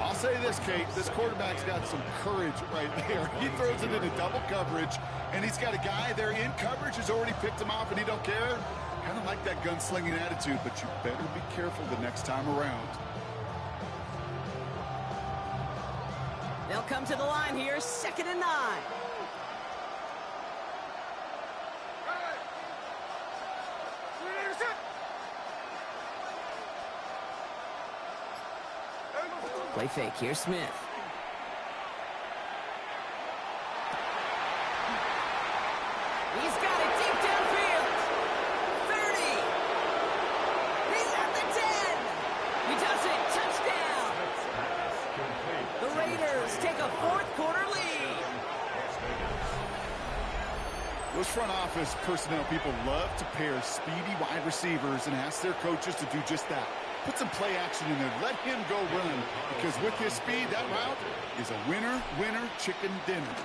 I'll say this, Kate. This quarterback's got some courage right there. He throws it into double coverage, and he's got a guy there in coverage who's already picked him off, and he don't care. Kind of like that gunslinging attitude, but you better be careful the next time around.
They'll come to the line here, 2nd and 9. Play fake, here's Smith. He's got it deep downfield. 30. He's at the 10. He does it. Touchdown. The Raiders take a 4th quarter lead.
front office personnel people love to pair speedy wide receivers and ask their coaches to do just that. Put some play action in there. Let him go run, because with his speed, that route is a winner, winner, chicken dinner.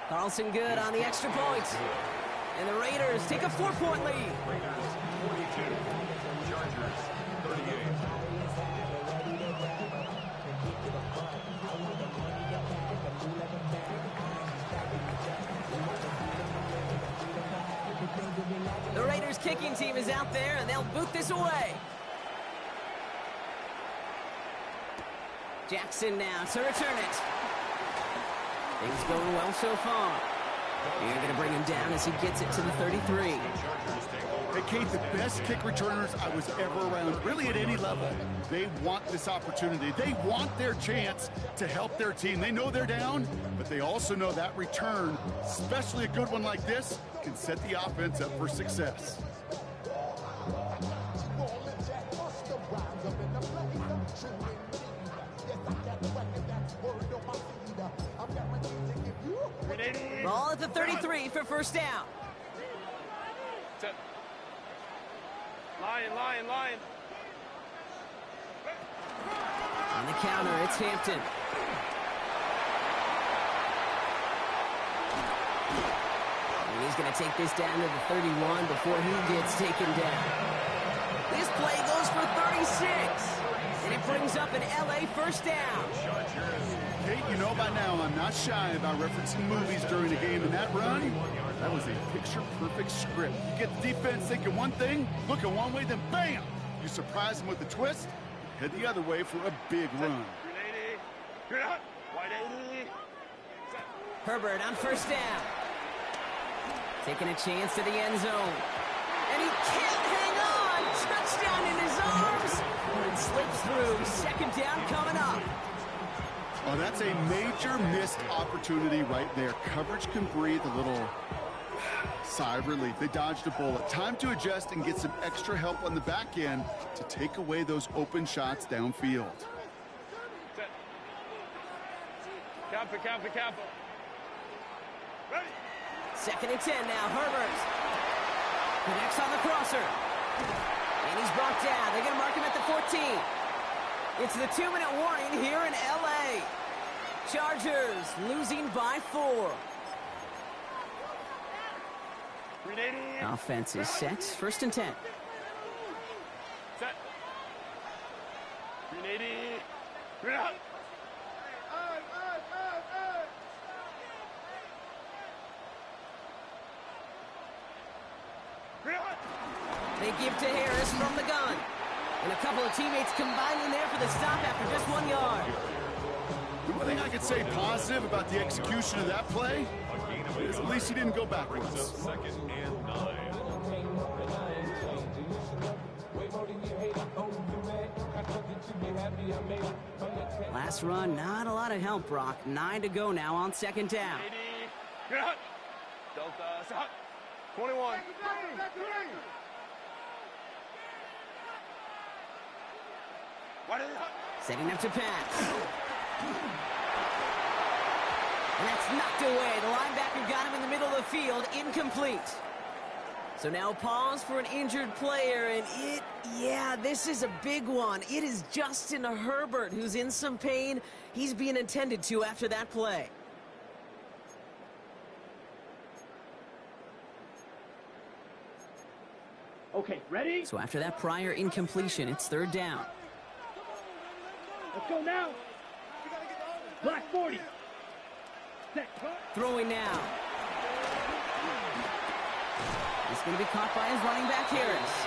Carlson good on the extra point. And the Raiders take a 4-point lead.
Raiders 42, Chargers 38.
The Raiders kicking team is out there, and they'll boot this away. Jackson now to return it. Things going well so far. You're going to bring him down as he gets it to the 33.
Hey, Kate, the best kick returners I was ever around, really at any level, they want this opportunity. They want their chance to help their team. They know they're down, but they also know that return, especially a good one like this, can set the offense up for success.
Ball at the 33 for first down.
Lion.
On the counter, it's Hampton. And he's going to take this down to the 31 before he gets taken down. This play goes for 36. And it brings up an LA first down.
Kate, you know by now I'm not shy about referencing movies during a game, and that run, that was a picture-perfect script. You get the defense thinking one thing, looking one way, then bam! You surprise them with a twist, head the other way for a big run.
Herbert on first down. Taking a chance to the end zone. And he can't hang on! Touchdown in his arms! It slips through. Second down coming up.
Oh, that's a major missed opportunity right there. Coverage can breathe a little sigh of relief. They dodged a bullet. Time to adjust and get some extra help on the back end to take away those open shots downfield.
Kappa. Ready.
Second and 10 now. Herbert connects on the crosser. And he's brought down. They're going to mark him at the 14. It's the 2-minute warning here in L.A. Chargers losing by 4. Offense is set. First and 10.
Set.
They give to Harris from the gun. And a couple of teammates combining there for the stop after just 1 yard.
The one thing I could say positive about the execution of that play is at least he didn't go backwards.
Second and 9.
Last run, not a lot of help, Brock. 9 to go now on second down.
Delta 21.
Setting up to pass. And that's knocked away. The linebacker got him in the middle of the field. Incomplete. So now pause for an injured player. And this is a big one. It is Justin Herbert who's in some pain. He's being attended to after that play.
Okay, ready?
So after that prior incompletion, it's third down.
Let's go now. Black 40. Set.
Throwing now. He's going to be caught by his running back, Harris.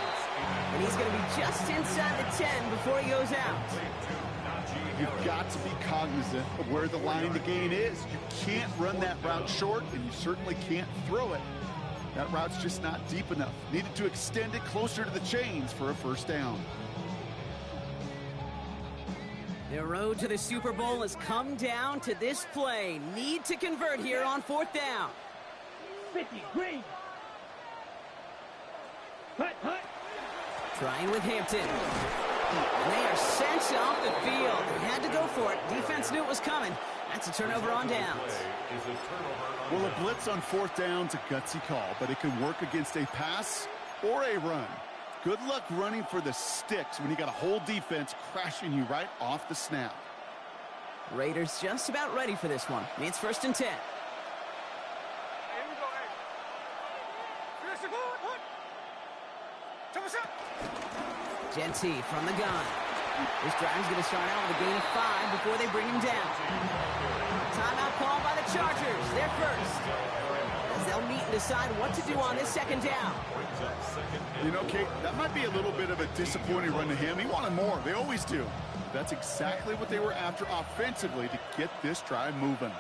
And he's going to be just inside the 10 before he goes out.
You've got to be cognizant of where the line to gain is. You can't run that route short, and you certainly can't throw it. That route's just not deep enough. Needed to extend it closer to the chains for a first down.
The road to the Super Bowl has come down to this play. Need to convert here on fourth down.
50, green. Hut.
Trying with Hampton. And they are sent off the field. They had to go for it. Defense knew it was coming. That's a turnover on downs.
Well, a blitz on 4th down's a gutsy call, but it can work against a pass or a run. Good luck running for the sticks when you got a whole defense crashing you right off the snap.
Raiders just about ready for this one. It's 1st and 10.
Here we go, hey. Finish the goal, what?
Genty from the gun. This drive's going to start out with a gain of 5 before they bring him down. Timeout call by the Chargers. They're first. As they'll meet and decide what to do on this 2nd down.
You know, Kate, that might be a little bit of a disappointing run to him. He wanted more. They always do. That's exactly what they were after offensively to get this drive moving.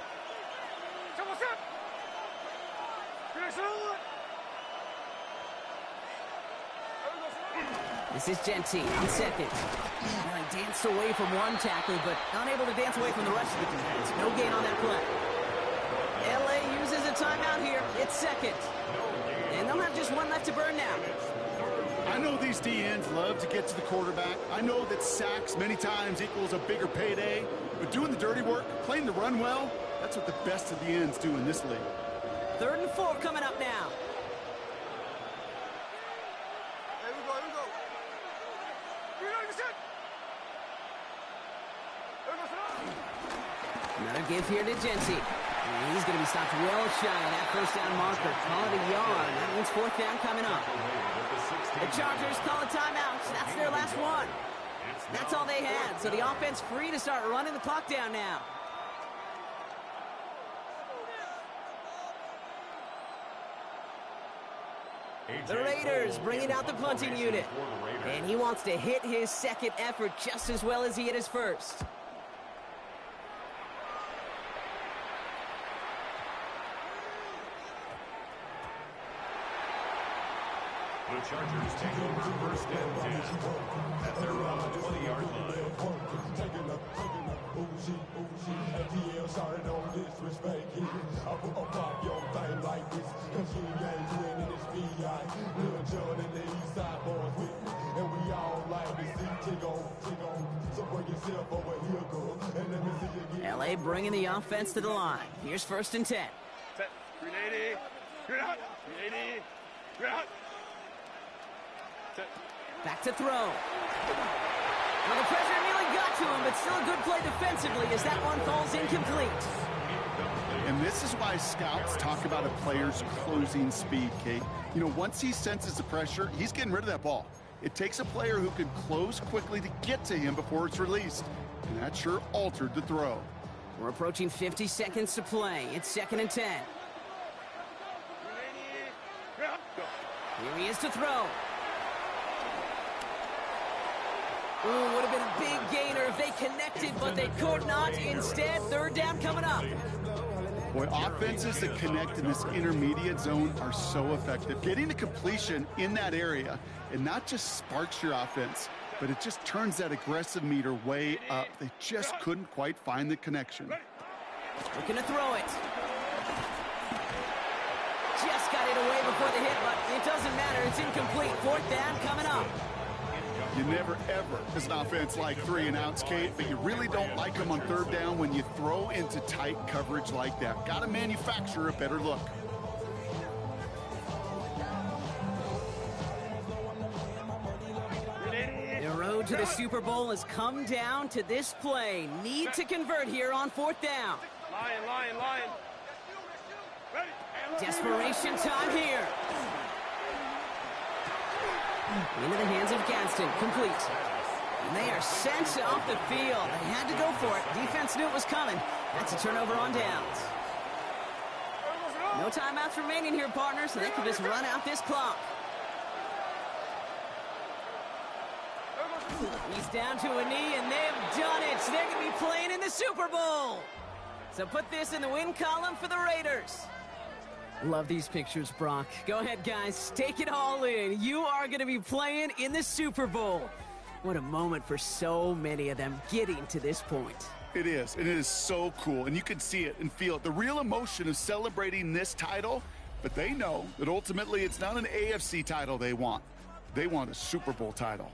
This is Genty on 2nd. He danced away from one tackle, but unable to dance away from the rest of the defense. No gain on that play. LA uses a timeout here. It's 2nd. And they'll have just one left to burn now.
I know these DNs love to get to the quarterback. I know that sacks many times equals a bigger payday. But doing the dirty work, playing the run well, that's what the best of the ends do in this league.
3rd and 4 coming up now. Another give here to Genty. And he's going to be stopped well shy of that 1st down marker. Call it a yard. That means 4th down coming up. The Chargers call a timeout. That's their last one. That's all they had. So the offense free to start running the clock down now. The Raiders bringing out the punting unit. And he wants to hit his 2nd effort just as well as he hit his 1st.
The Chargers take over 1st and 10 at their own 20-yard line.
LA bringing the offense to the line. Here's 1st and 10.
Set. 380. You're out. 380. You're out.
Back to throw. Well, the pressure nearly got to him, but still a good play defensively as that one falls incomplete.
And this is why scouts talk about a player's closing speed, Kate. You know, once he senses the pressure, he's getting rid of that ball. It takes a player who can close quickly to get to him before it's released. And that sure altered the throw.
We're approaching 50 seconds to play. It's 2nd and 10. Here he is to throw. Ooh, would have been a big gainer if they connected, but they could not. Instead, 3rd down coming up.
Boy, offenses that connect in this intermediate zone are so effective. Getting a completion in that area, it not just sparks your offense, but it just turns that aggressive meter way up. They just couldn't quite find the connection.
Looking to throw it. Just got it away before the hit, but it doesn't matter. It's incomplete. 4th down coming up.
You never, ever, as an offense, like 3 and outs, Kate, but you really don't like them on 3rd down when you throw into tight coverage like that. Got to manufacture a better look.
The road to the Super Bowl has come down to this play. Need to convert here on 4th down.
Lion. Ready.
Desperation time here. Into the hands of Gaston. Complete. And they are sent off the field. They had to go for it. Defense knew it was coming. That's a turnover on downs. No timeouts remaining here, partners, so they can just run out this clock. He's down to a knee, and they've done it. So they're going to be playing in the Super Bowl. So put this in the win column for the Raiders. Love these pictures, Brock. Go ahead, guys. Take it all in. You are going to be playing in the Super Bowl. What a moment for so many of them getting to this point.
It is, and it is so cool, and you can see it and feel it. The real emotion of celebrating this title, but they know that ultimately it's not an AFC title they want. They want a Super Bowl title.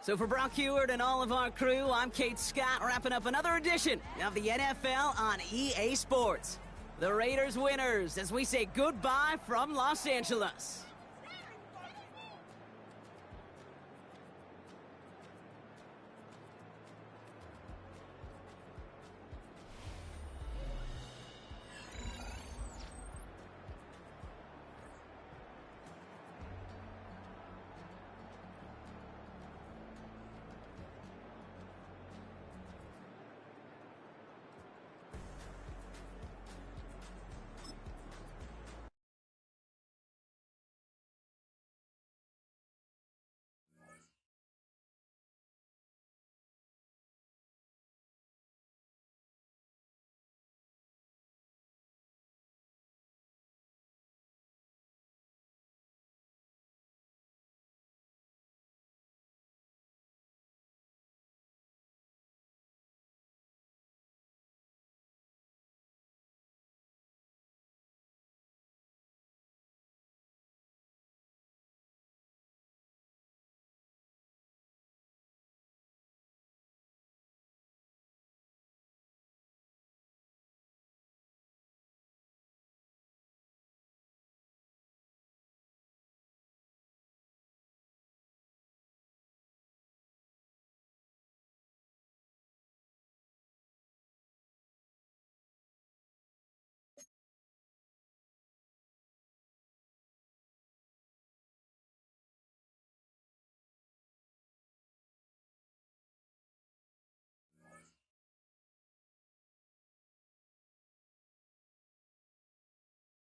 So for Brock Heward and all of our crew, I'm Kate Scott, wrapping up another edition of the NFL on EA Sports. The Raiders winners as we say goodbye from Los Angeles.